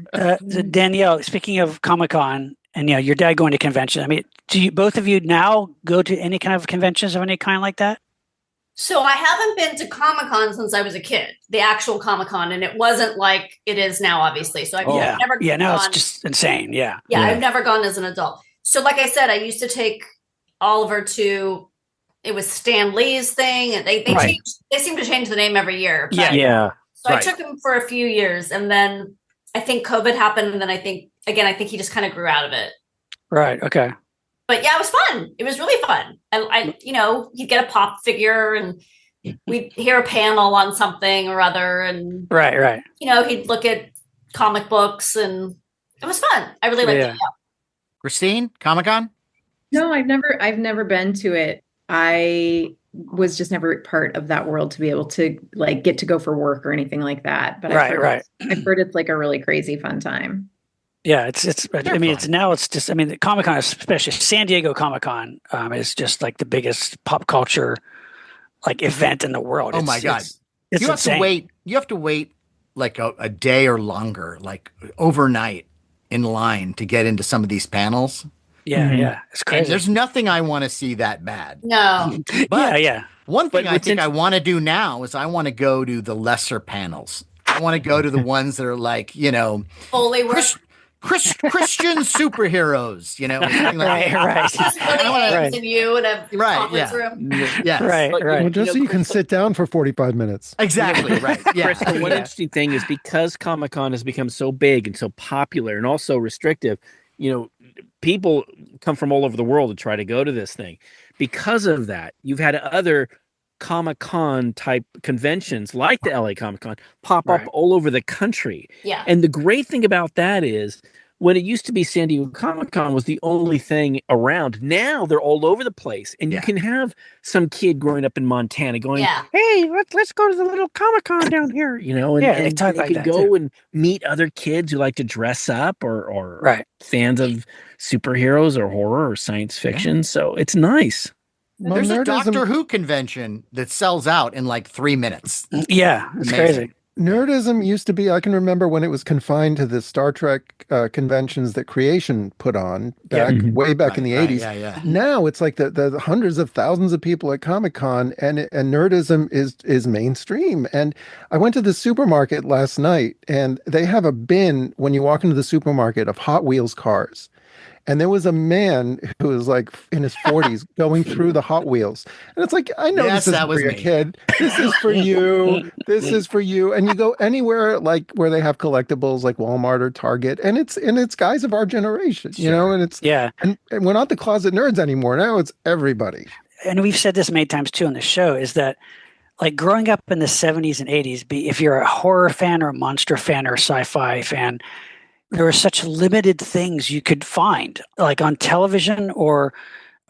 Danielle, speaking of Comic-Con and your dad going to convention, I mean, do you both of you now go to any kind of conventions of any kind like that? So I haven't been to Comic-Con since I was a kid, the actual Comic-Con, and it wasn't like it is now, obviously. So I've never Yeah, now gone. it's just insane. Yeah. Yeah, I've never gone as an adult. So like I said, I used to take Oliver to, it was Stan Lee's thing, and they Right. changed, they seem to change the name every year. but- Yeah. So I Right. took him for a few years, and then I think COVID happened, and then I think he just kind of grew out of it. Right. Okay. But yeah, it was fun. It was really fun. I he'd get a pop figure, and we'd hear a panel on something or other, and Right. he'd look at comic books, and it was fun. I really liked Yeah. it. Christine, Comic-Con? No, I've never been to it. I was just never part of that world to be able to like get to go for work or anything like that. But Right. I've heard it's like a really crazy fun time. Yeah, it's. I They're mean, fun. it's now. It's just. I mean, the Comic Con, especially San Diego Comic Con, is just like the biggest pop culture like event in the world. Oh my God. It's You have insane. to wait. You have to wait like a day or longer, like overnight in line to get into some of these panels. Yeah, Mhm. yeah, it's And crazy. there's nothing I want to see that bad. No. But yeah. one thing But I what's think I want to do now is I want to go to the lesser panels. I want to go to the ones that are like, Fully work. Christian superheroes, something like that. Right. Just really I wanna- aims in you in a Right, conference yeah. room. Yes. Right. But, Well, just so you can sit down for 45 minutes. Exactly. Right. Yeah. Chris, the one Yeah. interesting thing is because Comic-Con has become so big and so popular and also restrictive, people come from all over the world to try to go to this thing. Because of that, you've had other Comic-Con type conventions like the LA Comic-Con pop up Right. all over the country. Yeah. And the great thing about that is when it used to be San Diego Comic-Con was the only thing around. Now they're all over the place. And you Yeah. can have some kid growing up in Montana going, Yeah. hey, let's go to the little Comic-Con down here, and, Yeah, they and talk they like can that, go too. and meet other kids who like to dress up or Right. fans of superheroes or horror or science fiction. So it's nice. Well, There's a nerdism- Doctor Who convention that sells out in like 3 minutes. Yeah, it's Amazing. crazy. Nerdism used to be, I can remember when it was confined to the Star Trek conventions that Creation put on Yeah. back way back in the 80s. Yeah. Now it's like the hundreds of thousands of people at Comic-Con and nerdism is mainstream. And I went to the supermarket last night and they have a bin when you walk into the supermarket of Hot Wheels cars. And there was a man who was like in his 40s going through the Hot Wheels. And it's like, I know Yes, this is that for was your me. kid. This is for you. This is for you. And you go anywhere like where they have collectibles like Walmart or Target. And it's guys of our generation, and it's Yeah. and we're not the closet nerds anymore. Now it's everybody. And we've said this many times too on the show, is that like growing up in the 70s and 80s, if you're a horror fan or a monster fan or a sci-fi fan, there were such limited things you could find, like on television or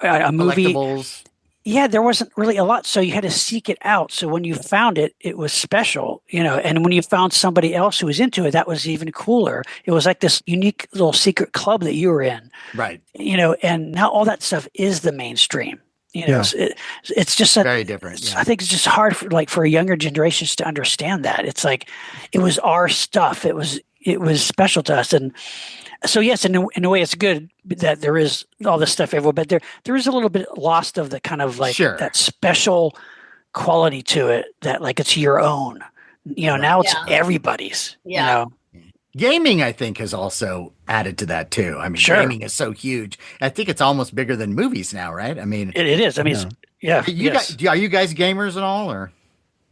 a movie. Collectibles. Yeah, there wasn't really a lot, so you had to seek it out. So when you found it, it was special, and when you found somebody else who was into it, that was even cooler. It was like this unique little secret club that you were in, Right. and now all that stuff is the mainstream. Yeah. So it's just that Very different. Yeah. I think it's just hard for younger generations to understand that. It's like it was our stuff. It was special to us, and so yes, in a way, it's good that there is all this stuff everywhere. But there is a little bit lost of the kind of like Sure. that special quality to it that like it's your own. Now it's Yeah. everybody's. Yeah. Gaming, I think, has also added to that too. I mean, Sure. gaming is so huge. I think it's almost bigger than movies now, right? I mean, It is. I mean, are you guys gamers at all, or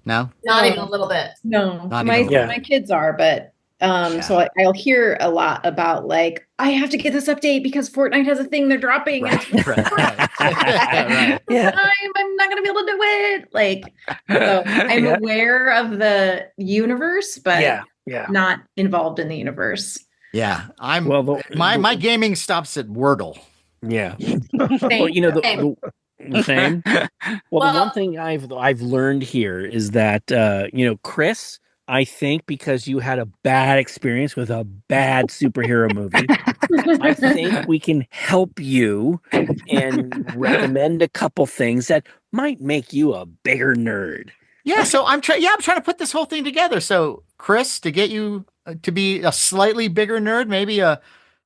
no? Not even a little bit. No, Not my even a little my bit. kids are, but so I'll hear a lot about like I have to get this update because Fortnite has a thing they're dropping. And it's Right, right. Yeah. I'm not gonna be able to do it. Like, so I'm Yeah. aware of the universe, but yeah. not involved in the universe. Yeah, my gaming stops at Wordle. Yeah. Same. Well, you know, Same. the same. Well, the Well- one thing I've learned here is that Chris, I think because you had a bad experience with a bad superhero movie, I think we can help you and recommend a couple things that might make you a bigger nerd. Yeah, so I'm trying to put this whole thing together. So, Chris, to get you to be a slightly bigger nerd, maybe a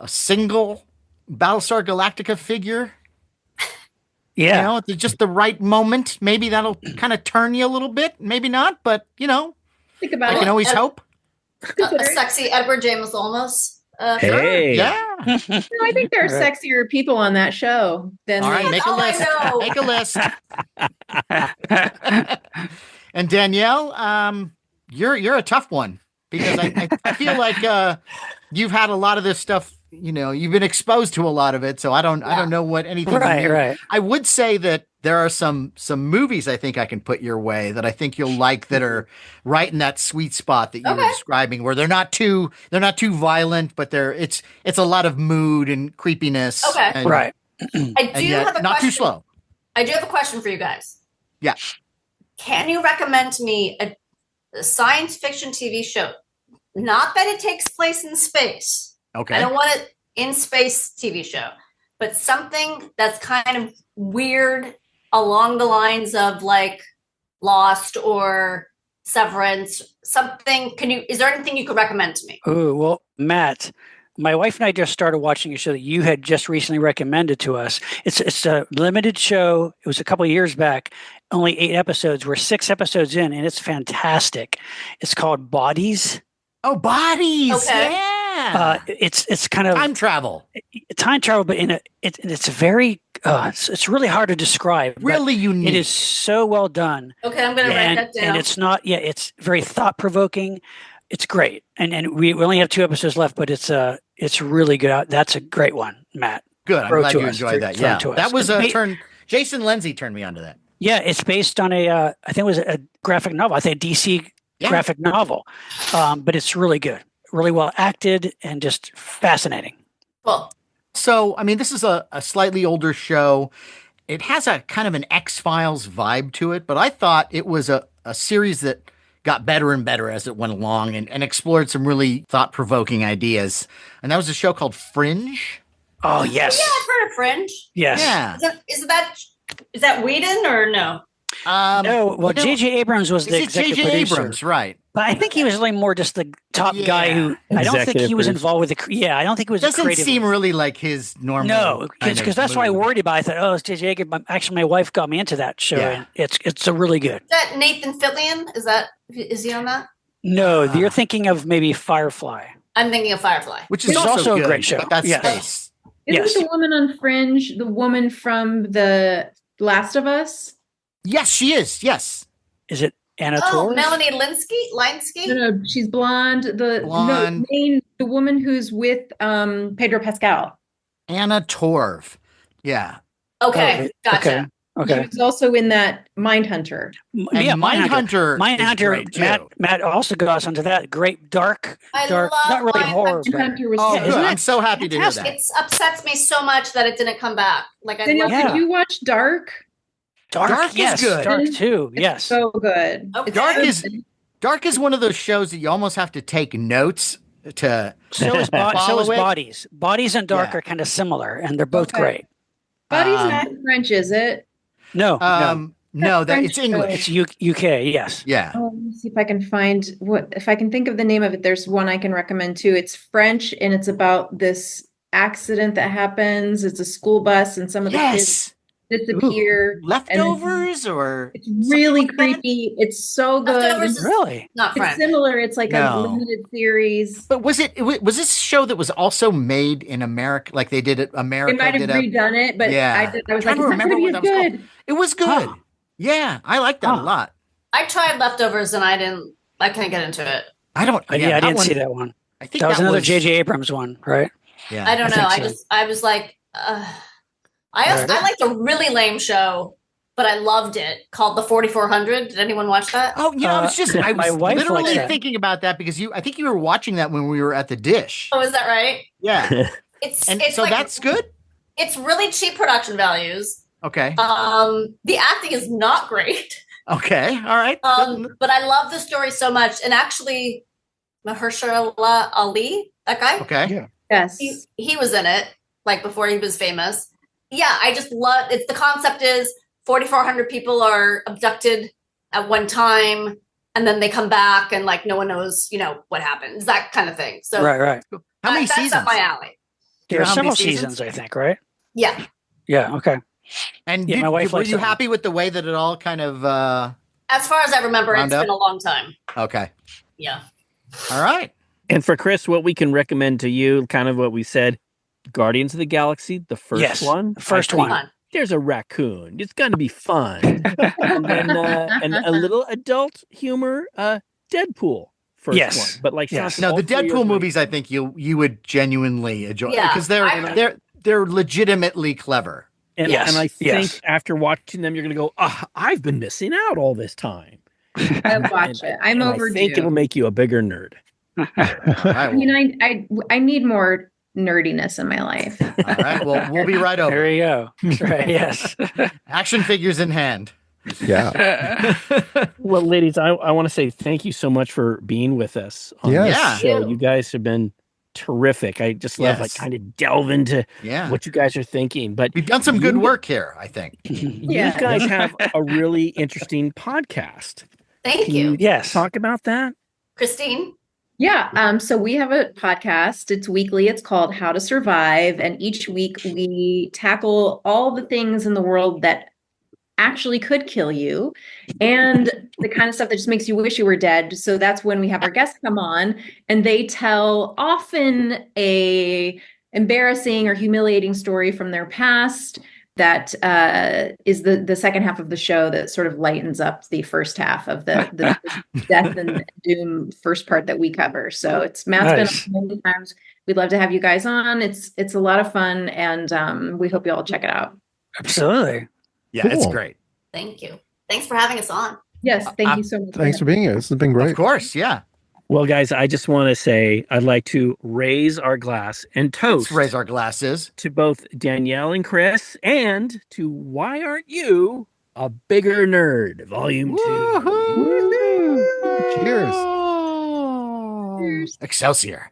single Battlestar Galactica figure. Yeah. You know, at just the right moment. Maybe that'll kind of turn you a little bit. Maybe not, but Think I about can it. always hope. A sexy Edward James Olmos. Hey. Yeah. No, I think there are Right. sexier people on that show than All right, the- make a all I list. know. Make a list. And Danielle, you're a tough one because I feel like you've had a lot of this stuff. You know, you've been exposed to a lot of it, so I don't know what anything. Right. I would say that there are some movies I think I can put your way that I think you'll like that are right in that sweet spot that you were Okay. describing, where they're not too violent, but it's a lot of mood and creepiness. Okay. And, Right. I and do yet have a not question. too slow. I do have a question for you guys. Yeah. Can you recommend to me a science fiction TV show? Not that it takes place in space. Okay. I don't want it in space TV show, but something that's kind of weird along the lines of like Lost or Severance. Something. Is there anything you could recommend to me? Oh, well, Matt, my wife and I just started watching a show that you had just recently recommended to us. It's a limited show. It was a couple of years back, only 8 episodes. We're 6 episodes in, and it's fantastic. It's called Bodies. Oh, Bodies. Okay. Yeah. It's kind of Time travel. time travel, but it's very it's really hard to describe. but Really unique. It is so well done. Okay, I'm gonna write that down. And it's not, it's very thought provoking. It's great. And we only have 2 episodes left, but it's really good. That's a great one, Matt. Good. I'm throw glad to you us, enjoyed that. throw Yeah. to us. That was It's a ba- turn. Jason Lindsay turned me onto that. Yeah, it's based on I think it was a graphic novel. I think a DC Yeah. graphic novel. But it's really good, really well acted, and just fascinating. Cool. So, I mean, this is a slightly older show. It has a kind of an X-Files vibe to it, but I thought it was a series that got better and better as it went along and explored some really thought-provoking ideas. And that was a show called Fringe. Oh yes, Yeah, I've heard of Fringe. yes. Yeah. Is that Whedon or no? No, well, J.J. Abrams was the It's executive J.J. producer. Abrams, right. But I think he was really more just the top guy who. I don't think Executive he was producer. involved with the. Yeah, I don't think he was. Doesn't creative. seem really like his normal. No, kind because of that's why I movie. worried about it. I thought, oh, it's J.J. Abrams. Actually, my wife got me into that show, Yeah. and it's a really good. Is that Nathan Fillion? Is he on that? No, you're thinking of maybe Firefly. I'm thinking of Firefly. Which is It's also also a good, great show. but that's Yes. space. Isn't Yes. the woman on Fringe the woman from The Last of Us? Yes, she is. Yes. Is it Anna Oh, Torv? Melanie Linsky? No, she's blonde. Blonde. The woman who's with Pedro Pascal. Anna Torv. Yeah. Okay, Oh, gotcha. Okay. She was also in that Mindhunter. And Yeah, Mindhunter. is Mindhunter. great, too. Matt also got us onto that. Great dark, I not love really Mindhunter. horror. But Mindhunter was Oh, so good. isn't I'm it so happy to hear fantastic? that. It upsets me so much that it didn't come back. Like I Danielle, love Yeah. did you watch Dark? Dark is yes, good. Dark too. It's Yes. so good. Okay. Dark is one of those shows that you almost have to take notes to. So is Follow it. Bodies. Bodies and Dark Yeah. are kind of similar, and they're both Okay. great. Buddy's Um, not French, is it? No, No, French it's show. English. it's UK. Yes. Yeah. Oh, let me see if I can find if I can think of the name of it. There's one I can recommend too. It's French and it's about this accident that happens. It's a school bus and some of the kids. disappear. Leftovers or It's really something like that? creepy. It's so good. Leftovers is Really? not It's French. similar. It's like a No. limited series. But was this a show that was also made in America? Like they did it, They America might have did a redone it, but Yeah. I was Trying like, to it's not remember going what to that be was as called. good. It was good. Huh. Yeah, I like that a Huh. lot. I tried Leftovers and I couldn't get into it. I don't. I Yeah, didn't one, see that one. I think That was another J.J. Abrams one, right? Yeah, I don't know. think so. I was like, I Right. liked a really lame show, but I loved it called The 4400. Did anyone watch that? Oh, I was my wife likes literally that. thinking about that because I think you were watching that when we were at the Dish. Oh, is that right? Yeah, It's and it's so like, that's good. it's really cheap production values. Okay, The acting is not great. okay, all right. But I love the story so much. And actually, Mahershala Ali, that guy, Okay, Yeah. Yes. he was in it, like before he was famous. Yeah, I just love it. The concept is 4,400 people are abducted at one time, and then they come back, and like no one knows, what happens, that kind of thing. So Right. how many that's seasons? up my alley. There are how many several seasons? seasons, I think, right? Yeah. Yeah. Okay. And Yeah, my wife were likes you that one. happy with the way that it all kind of? As far as I remember, Round it's up? been a long time. Okay, Yeah. all right. And for Chris, what we can recommend to you, kind of what we said, Guardians of the Galaxy, the first Yes, one. the first I think one. Fun. There's a raccoon. It's going to be fun. And then and a little adult humor, Deadpool. First Yes. one. But like Yes. Sean, No, all the three are Deadpool great. movies, I think you would genuinely enjoy Yeah, because they're legitimately clever. And, Yes, and I think yes. after watching them, you're going to go, I've been missing out all this time. I watch it. I'm and I think it'll overdue. make you a bigger nerd. All right, I mean, I need more nerdiness in my life. all right. Well, we'll be right There over. you go. That's right. Yes. Action figures in hand. Yeah. Well, ladies, I want to say thank you so much for being with us on Yes. this Yeah. show. You. You guys have been terrific. I just love like Yes. kind of delve into Yeah, what you guys are thinking. But we've done some good you- work here, I think. you Yeah. guys have a really interesting podcast. Thank Can you. Yes. talk about that? Christine? Yeah, so we have a podcast. It's weekly. It's called How to Survive, and each week we tackle all the things in the world that actually could kill you and the kind of stuff that just makes you wish you were dead. So that's when we have our guests come on and they tell often a embarrassing or humiliating story from their past that is the second half of the show that sort of lightens up the first half of the death and doom first part that we cover. So Matt's Nice. been on many times. We'd love to have you guys on. It's a lot of fun, and we hope you all check it out. Absolutely. Yeah, it's Cool. great. Thank you. Thanks for having us on. Yes, thank you so much. Thanks for being here. This has been great. Of course, yeah. Well, guys, I just want to say I'd like to raise our glass and toast Let's raise our glasses. to both Danielle and Chris and to Why Aren't You a Bigger Nerd, Volume 2. Woohoo! Cheers. Excelsior.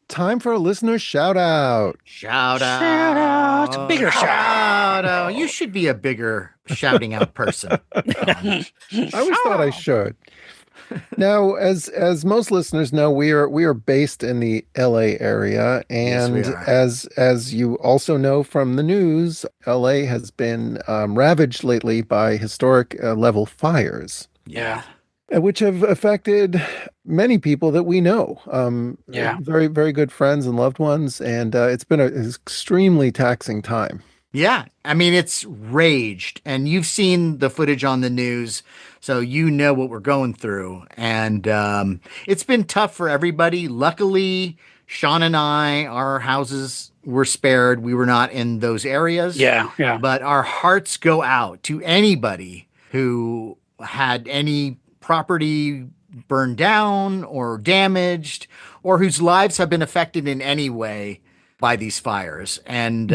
Time for a listener shout out. Shout out. Shout out. Bigger shout out. You should be a bigger shouting out person. I always thought I should. Now, as most listeners know, we are based in the LA area, Yes, and we are. as you also know from the news, LA has been ravaged lately by historic level fires, Yeah. which have affected many people that we know. Yeah. Very, very good friends and loved ones, and it's been an extremely taxing time. Yeah, I mean, it's raged, and you've seen the footage on the news, so you know what we're going through. And it's been tough for everybody. Luckily, Sean and our houses were spared. We were not in those areas. Yeah. Yeah. But our hearts go out to anybody who had any property burned down or damaged, or whose lives have been affected in any way by these fires. And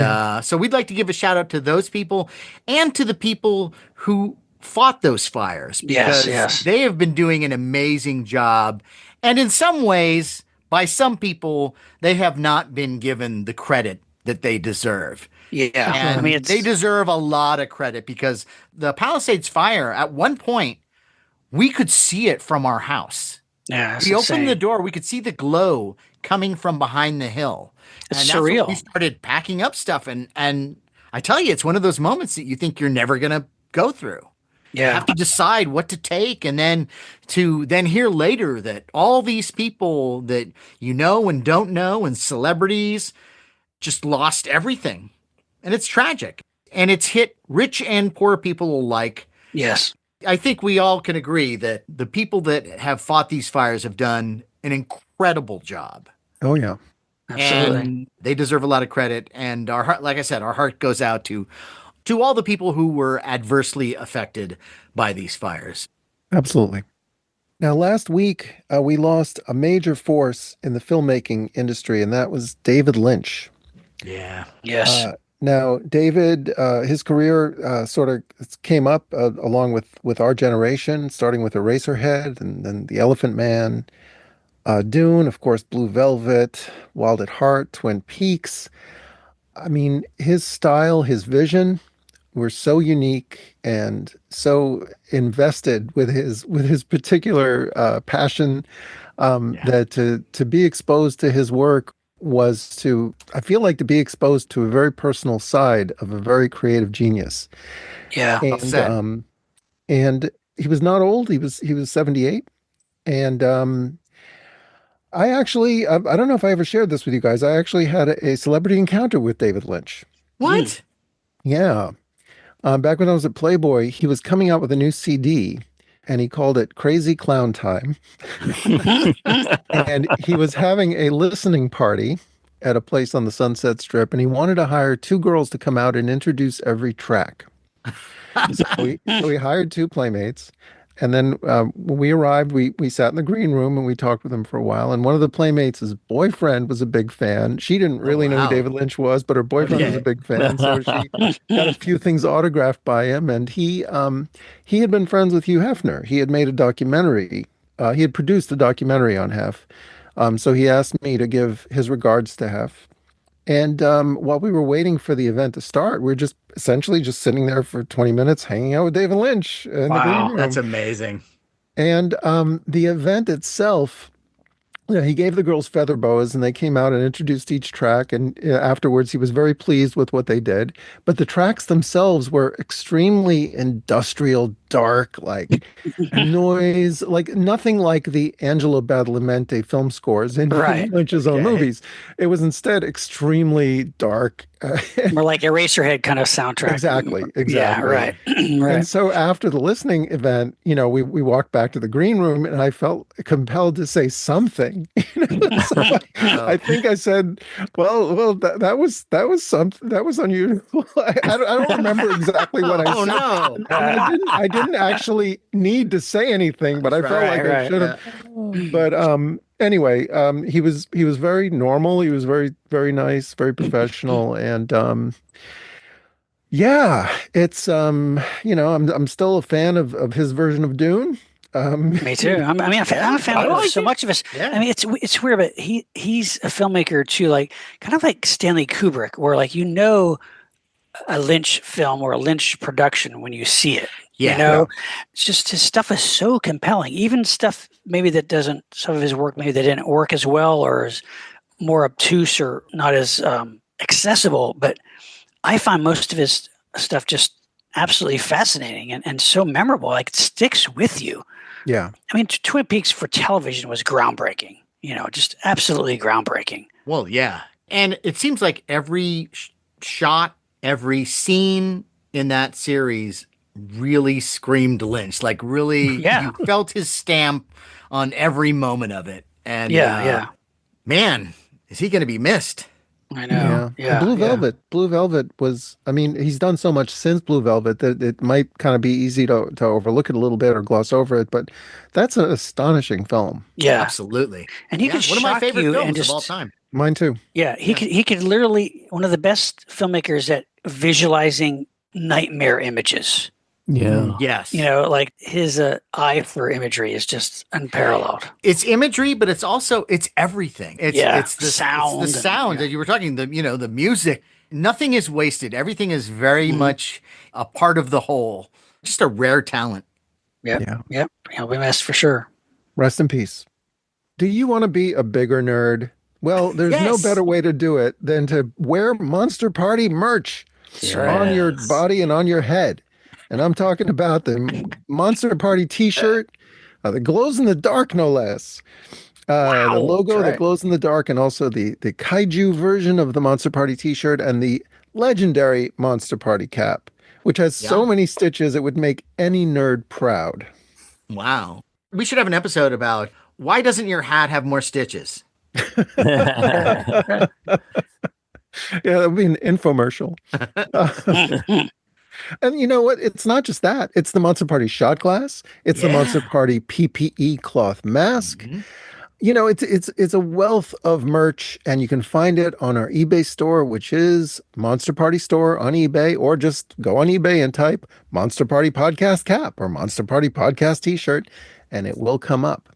so we'd like to give a shout out to those people and to the people who fought those fires, because Yes. they have been doing an amazing job. And in some ways, by some people, they have not been given the credit that they deserve. Yeah. And I mean, it's, they deserve a lot of credit, because the Palisades fire, at one point, we could see it from our house. yeah, it's We opened insane. the door, we could see the glow coming from behind the hill. It's and that's when surreal. we started packing up stuff, and I tell you, it's one of those moments that you think you're never going to go through. You have to decide what to take, and then to then hear later that all these people that you know and don't know and celebrities just lost everything. And it's tragic. And it's hit rich and poor people alike. Yes. I think we all can agree that the people that have fought these fires have done an incredible job. Oh, yeah. Absolutely. And they deserve a lot of credit. And our heart, like I said, our heart goes out to all the people who were adversely affected by these fires. Absolutely. Now, last week, we lost a major force in the filmmaking industry, and that was David Lynch. Yeah. Yes. Now, David, his career sort of came up along with our generation, starting with Eraserhead and then The Elephant Man, Dune, of course, Blue Velvet, Wild at Heart, Twin Peaks. I mean, his style, his vision were so unique and so invested with his particular passion that to be exposed to his work was I feel like to be exposed to a very personal side of a very creative genius. Yeah. And he was not old. He was 78. And I actually, I don't know if I ever shared this with you guys. I actually had a celebrity encounter with David Lynch. What? Yeah. Back when I was at Playboy, he was coming out with a new CD and he called it Crazy Clown Time. And he was having a listening party at a place on the Sunset Strip, and he wanted to hire 2 girls to come out and introduce every track. So we hired 2 playmates. And then when we arrived, we sat in the green room and we talked with him for a while. And one of the playmates' boyfriend was a big fan. She didn't really know who David Lynch was, but her boyfriend was a big fan. So she got a few things autographed by him. And he had been friends with Hugh Hefner. He had made a documentary. He had produced a documentary on Hef. So he asked me to give his regards to Hef. And while we were waiting for the event to start, we were just essentially just sitting there for 20 minutes hanging out with David Lynch in the green room. That's amazing. And the event itself, he gave the girls feather boas and they came out and introduced each track. And afterwards, he was very pleased with what they did. But the tracks themselves were extremely industrial, dark, like noise, like nothing like the Angelo Badalamenti film scores in Lynch's own movies. It was instead extremely dark. More like Eraserhead kind of soundtrack. Exactly. Yeah, right. And so after the listening event, we walked back to the green room and I felt compelled to say something. So I think I said, well, that was something that was unusual. I don't remember exactly what I said. No. I didn't actually need to say anything, but I felt like I should have. But anyway, he was very normal. He was very, very nice, very professional. And it's I'm still a fan of his version of Dune. Me too. I'm a fan of so much of his. Yeah. I mean, it's weird, but he's a filmmaker too, like kind of like Stanley Kubrick, where like a Lynch film or a Lynch production when you see it. Yeah. It's just his stuff is so compelling. Even stuff maybe some of his work maybe that didn't work as well or is more obtuse or not as accessible. But I find most of his stuff just absolutely fascinating and so memorable. Like it sticks with you. Yeah. I mean, Twin Peaks for television was groundbreaking. Just absolutely groundbreaking. Well, yeah. And it seems like every shot, every scene in that series really screamed Lynch. Like really, you felt his stamp on every moment of it. And man, is he going to be missed? I know. Yeah. Blue Velvet was, I mean, he's done so much since Blue Velvet that it might kind of be easy to overlook it a little bit or gloss over it, but that's an astonishing film. Yeah. Absolutely. And he could one of my favorite films of of all time. Mine too. Yeah, he could literally one of the best filmmakers at visualizing nightmare images. Yeah. Yes. Like his eye for imagery is just unparalleled. It's imagery, but it's everything. It's the sound. It's the sound that you were talking. The music. Nothing is wasted. Everything is very much a part of the whole. Just a rare talent. Yep. He'll be missed for sure. Rest in peace. Do you want to be a bigger nerd? Well, there's no better way to do it than to wear Monster Party merch. That's on right. your body and on your head. And I'm talking about the Monster Party t-shirt that glows in the dark, no less. The logo That's that right. glows in the dark, and also the kaiju version of the Monster Party t-shirt, and the legendary Monster Party cap, which has so Yeah. many stitches it would make any nerd proud. Wow. We should have an episode about why doesn't your hat have more stitches? Yeah, that would be an infomercial. And you know what? It's not just that. It's the Monster Party shot glass. It's the Monster Party PPE cloth mask. Mhm. You know, it's a wealth of merch, and you can find it on our eBay store, which is Monster Party Store on eBay, or just go on eBay and type Monster Party Podcast Cap or Monster Party Podcast T-shirt, and it will come up.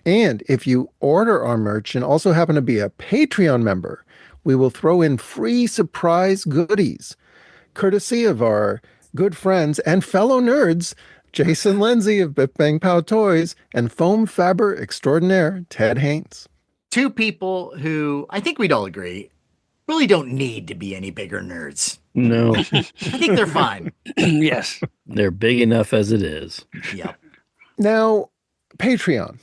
And if you order our merch and also happen to be a Patreon member, we will throw in free surprise goodies, courtesy of our good friends and fellow nerds, Jason Lindsay of Bip Bang Pow Toys and foam fabber extraordinaire, Ted Haynes. Two people who I think we'd all agree really don't need to be any bigger nerds. No, I think they're fine. Yes. they're big enough as it is. Yep. Now, Patreon.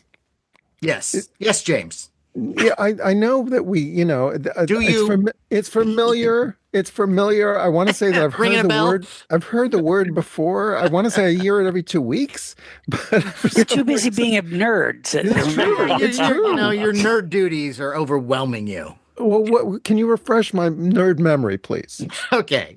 Yes. Yes, James. Yeah, I know that we, you know, Do you? It's familiar. It's familiar. I want to say that I've Ringing heard a the bell? word. I've heard the word before. I want to say I hear it every 2 weeks, but You're too busy being a nerd to remember. It's true. You know, your nerd duties are overwhelming you. Well, what can you refresh my nerd memory, please? Okay.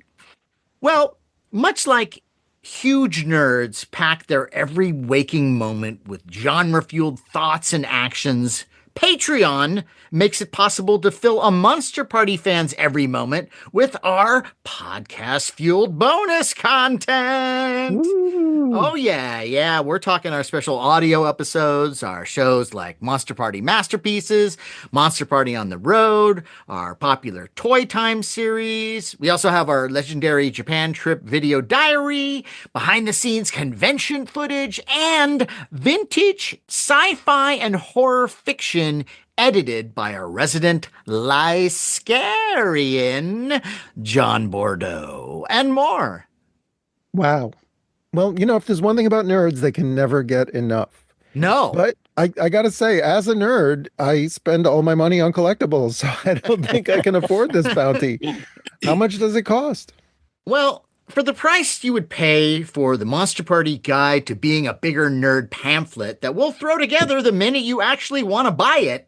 Well, much like huge nerds pack their every waking moment with genre-fueled thoughts and actions, Patreon makes it possible to fill a Monster Party fan's every moment with our podcast-fueled bonus content. Oh, yeah. We're talking our special audio episodes, our shows like Monster Party Masterpieces, Monster Party on the Road, our popular Toy Time series. We also have our legendary Japan trip video diary, behind-the-scenes convention footage, and vintage sci-fi and horror fiction edited by our resident Lyscarian, John Bordeaux, and more. Wow. Well, you know, if there's one thing about nerds, they can never get enough. No. But I got to say, as a nerd, I spend all my money on collectibles, so I don't think I can afford this bounty. How much does it cost? Well, for the price you would pay for the Monster Party Guide to Being a Bigger Nerd pamphlet that we'll throw together the minute you actually want to buy it,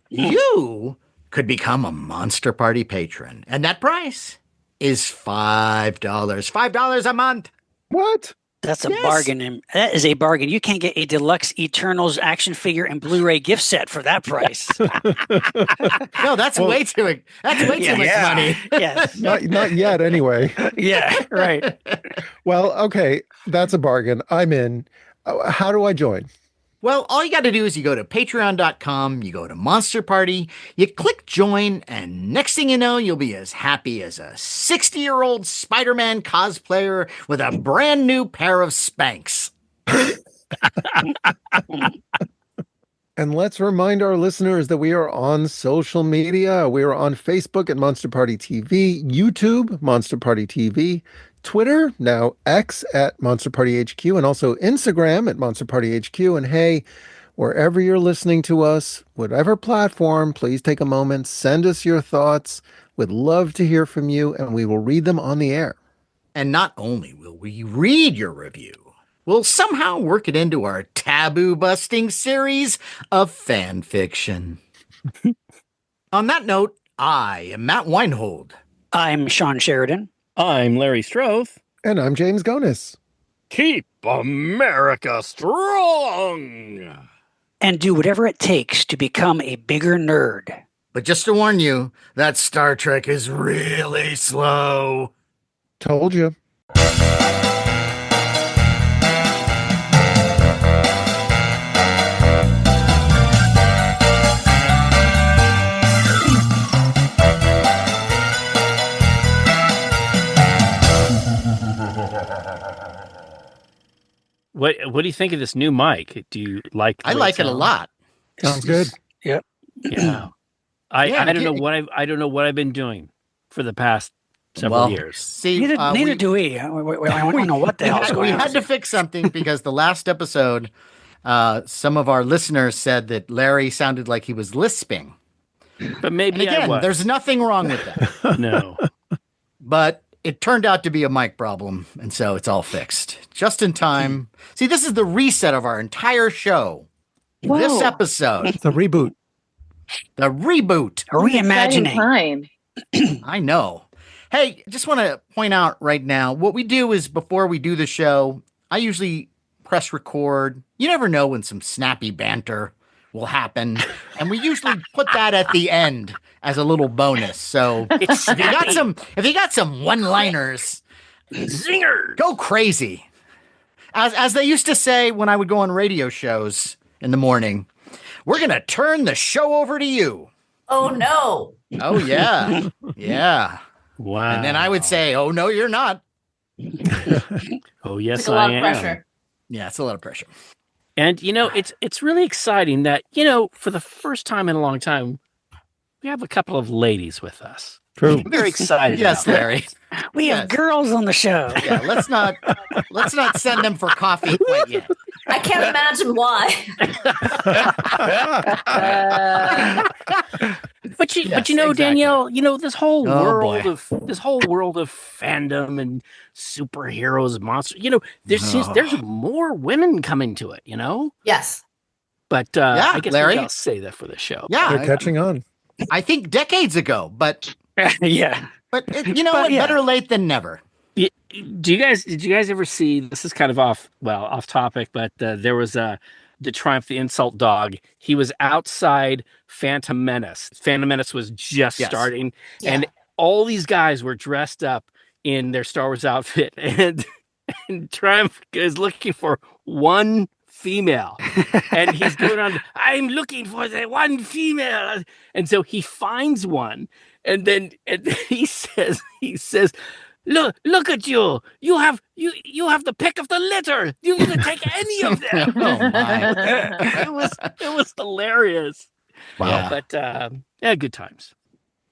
you could become a Monster Party patron. And that price is $5. $5 a month. What? That's a Yes. bargain. And that is a bargain. You can't get a deluxe Eternals action figure and Blu-ray gift set for that price. No, that's way too much money. Yes. Not yet, anyway. Yeah. Right. Well, okay, that's a bargain. I'm in. How do I join? Well, all you got to do is you go to patreon.com, you go to Monster Party, you click join, and next thing you know, you'll be as happy as a 60-year-old Spider-Man cosplayer with a brand new pair of Spanx. And let's remind our listeners that we are on social media. We are on Facebook at Monster Party TV, YouTube, Monster Party TV, Twitter, now X at Monster Party HQ, and also Instagram at Monster Party HQ. And hey, wherever you're listening to us, whatever platform, please take a moment, send us your thoughts. We'd love to hear from you, and we will read them on the air. And not only will we read your review, we'll somehow work it into our taboo-busting series of fan fiction. On that note, I am Matt Weinhold. I'm Shawn Sheridan. I'm Larry Strothe. And I'm James Gonis. Keep America strong. And do whatever it takes to become a bigger nerd. But just to warn you, that Star Trek is really slow. Told you. What do you think of this new mic? Do you like? I like it a lot. Sounds good. Yeah. Yeah, I don't get- know what I've been doing for the past several years. See, Neither do we. I don't know what the hell's going on. We had to fix something because the last episode, some of our listeners said that Larry sounded like he was lisping. But maybe and again, there's nothing wrong with that. No. But it turned out to be a mic problem, and so it's all fixed. Just in time. See, this is the reset of our entire show. Whoa. This episode. It's a reboot. The reboot. Reimagining. Time. I know. Hey, just want to point out right now, what we do is before we do the show, I usually press record. You never know when some snappy banter will happen. And we usually put that at the end as a little bonus. So if you got some one-liners, zingers, go crazy. As they used to say when I would go on radio shows in the morning, we're going to turn the show over to you. Oh, no. Oh, yeah. Yeah. Wow. And then I would say, oh, no, you're not. Oh, yes, It's a lot of am. pressure. Yeah, it's a lot of pressure. And, it's really exciting that, for the first time in a long time, we have a couple of ladies with us. True. I'm very excited. Yes, about that. Larry. We have girls on the show. Yeah, let's not send them for coffee quite yet. I can't imagine why. But Yes, Danielle, this whole Oh, world boy. of fandom and superheroes, monsters, there's more women coming to it, Yes. But Yeah, I guess Larry. I'll say that for the show. Yeah, They're catching on. I think decades ago, but Yeah. what? yeah. Better late than never. Did you guys ever see, this is kind of off topic, but there was the Triumph the Insult Dog. He was outside Phantom Menace. Phantom Menace was just starting, and all these guys were dressed up in their Star Wars outfit, and Triumph is looking for one female, and he's going around, I'm looking for the one female, and so he finds one, and then he says, Look at you! You have the pick of the litter. You can take any of them. Oh my! It was hilarious. Wow. But good times.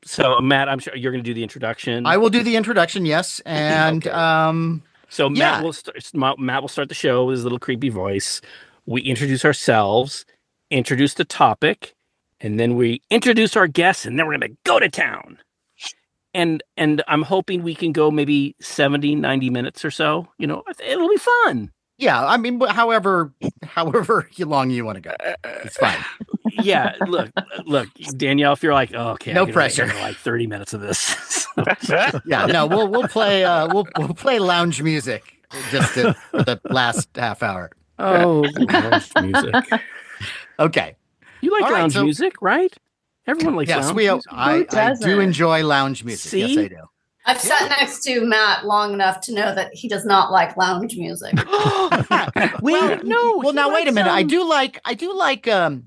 So Matt, I'm sure you're going to do the introduction. I will do the introduction, yes, and Okay. So yeah. Matt will start the show with his little creepy voice. We introduce ourselves, introduce the topic, and then we introduce our guests, and then we're going to go to town. And I'm hoping we can go maybe 70, 90 minutes or so. It'll be fun. yeah. I mean, however long you want to go, it's fine. Yeah. Look, Danielle, if you're like, oh, okay, No I can pressure. listen to like 30 minutes of this. Yeah, no, we'll play we'll play lounge music just for the last half hour. Oh, lounge music. Okay. You like All right, lounge so- music, right? Everyone likes Yes, lounge we. music. I do doesn't? enjoy lounge music. See? Yes, I do. I've sat next to Matt long enough to know that he does not like lounge music. Well, no. Well, he now wait a likes, minute. I do like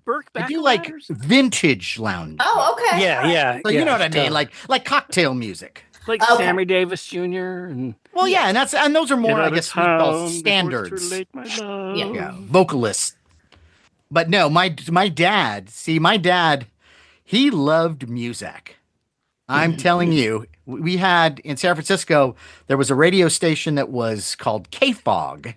Burke I do like Backletters. vintage lounge. Oh, okay. Yeah. So you know what I mean, totally. like cocktail music. like Okay. Sammy Davis Jr. and Well, yeah, and those are more, Get I out of guess, we call town before it's standards. too late, my love. Yeah. Yeah, vocalists. But no, my dad. See, my dad, he loved music. I'm telling you, we had in San Francisco, there was a radio station that was called KFOG.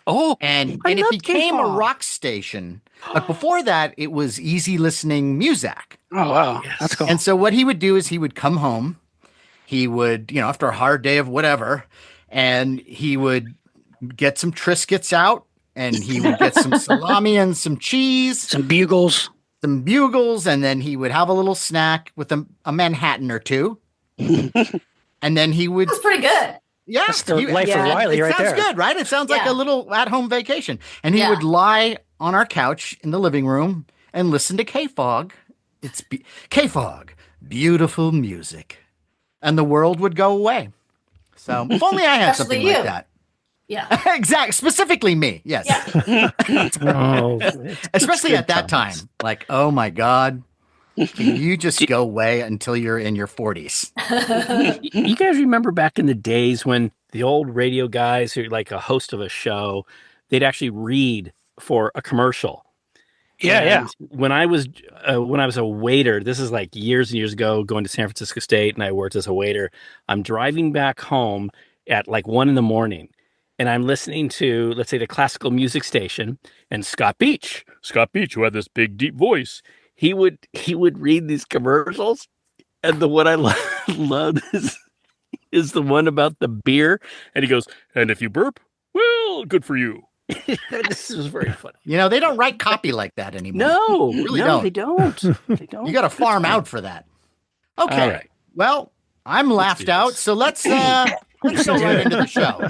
Oh, And I it love became a KFOG. rock station. But before that, it was easy listening music. Oh wow, Yes. that's cool. And so what he would do is he would come home. He would, after a hard day of whatever, and he would get some Triscuits out, and he would get some salami and some cheese, Some bugles. some bugles, and then he would have a little snack with a Manhattan or two. And then he would, That's pretty good. yeah, That's the life of Wiley it right sounds there. good, right? It sounds like Yeah. a little at-home vacation. And he Yeah. would lie on our couch in the living room and listen to KFOG. KFOG, beautiful music. And the world would go away. So if only I had Especially something like you. that. Yeah. Exactly. Specifically me. Yes. Yeah. Oh, Especially good at that times. time. Like, oh my God. Can you just go away until you're in your 40s? You guys remember back in the days when the old radio guys who like a host of a show, they'd actually read for a commercial. Yeah. When I was a waiter, this is like years and years ago, going to San Francisco State, and I worked as a waiter. I'm driving back home at like 1 a.m, and I'm listening to, let's say, the classical music station, and Scott Beach, who had this big deep voice, he would read these commercials, and the one I love is the one about the beer, and he goes, "And if you burp, well, good for you." This is very funny. They don't write copy like that anymore. No, Really they don't. They don't. You got to farm out for that. Okay. All right. Well, I'm laughed out, so let's go right into the show.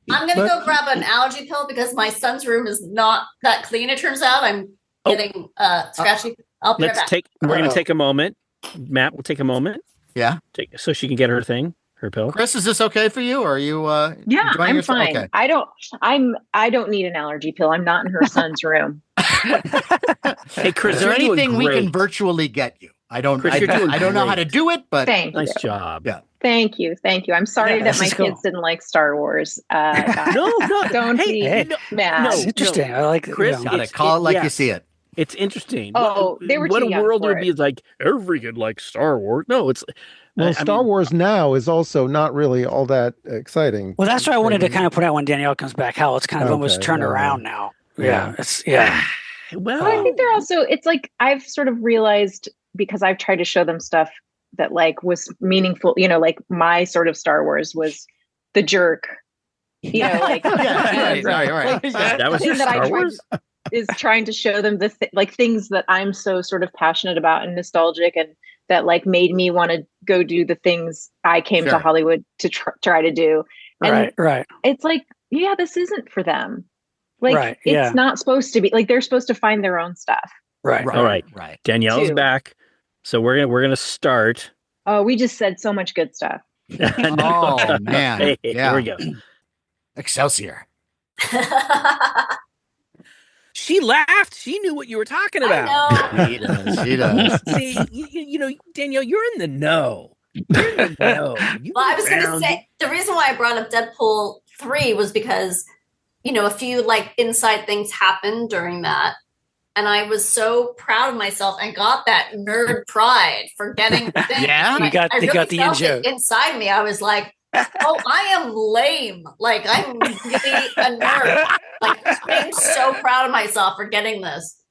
I'm gonna go grab an allergy pill because my son's room is not that clean. It turns out I'm getting scratchy. I'll be right back. We're gonna take a moment. Matt will take a moment. Yeah. So she can get her pill. Chris, is this okay for you? Or are you Yeah, enjoying I'm yourself? fine. Okay. I don't need an allergy pill. I'm not in her son's room. Hey, Chris, Is there you're doing anything we great. can virtually get you? I don't Chris, you're doing I don't know how to great. do it, but Nice you. job. Yeah. Thank you. I'm sorry Yeah, that this my is cool. kids didn't like Star Wars. Guys. No. Don't be hey, mad. no. It's interesting. I like Chris, got to call it like you see it. It's interesting. Oh, they were what too a young world for would be it. like. Every kid likes Star Wars. No, it's Well, I Star mean- Wars now is also not really all that exciting. Well, that's why I wanted to kind of put out when Danielle comes back, how it's kind of almost Okay, turned yeah. around now. Yeah. Well, But I think they're also, it's like I've sort of realized, because I've tried to show them stuff that like was meaningful, like my sort of Star Wars was the jerk, like Yeah, and, right. that was the your thing that I Star tried Wars. is trying to show them like things that I'm so sort of passionate about and nostalgic, and that like made me want to go do the things I came Sure. to Hollywood to try to do. And Right. it's like, yeah, this isn't for them. Like Right, yeah. it's not supposed to be, like they're supposed to find their own stuff. Right. All right. Right. Danielle's Two. back, so we're gonna start. Oh, we just said so much good stuff. Oh, man. Hey, Yeah. here we go. Excelsior. She laughed. She knew what you were talking about. I know. She does. See, Danielle, you're in the know. You're in the know. You Well, I was going to around- say the reason why I brought up Deadpool 3 was because, a few like inside things happened during that. And I was so proud of myself and got that nerd pride for getting the thing. Yeah? And You got- I they got the in felt it joke. inside me. I was like, oh, I am lame. Like, I'm really a nerd. Like, I'm so proud of myself for getting this.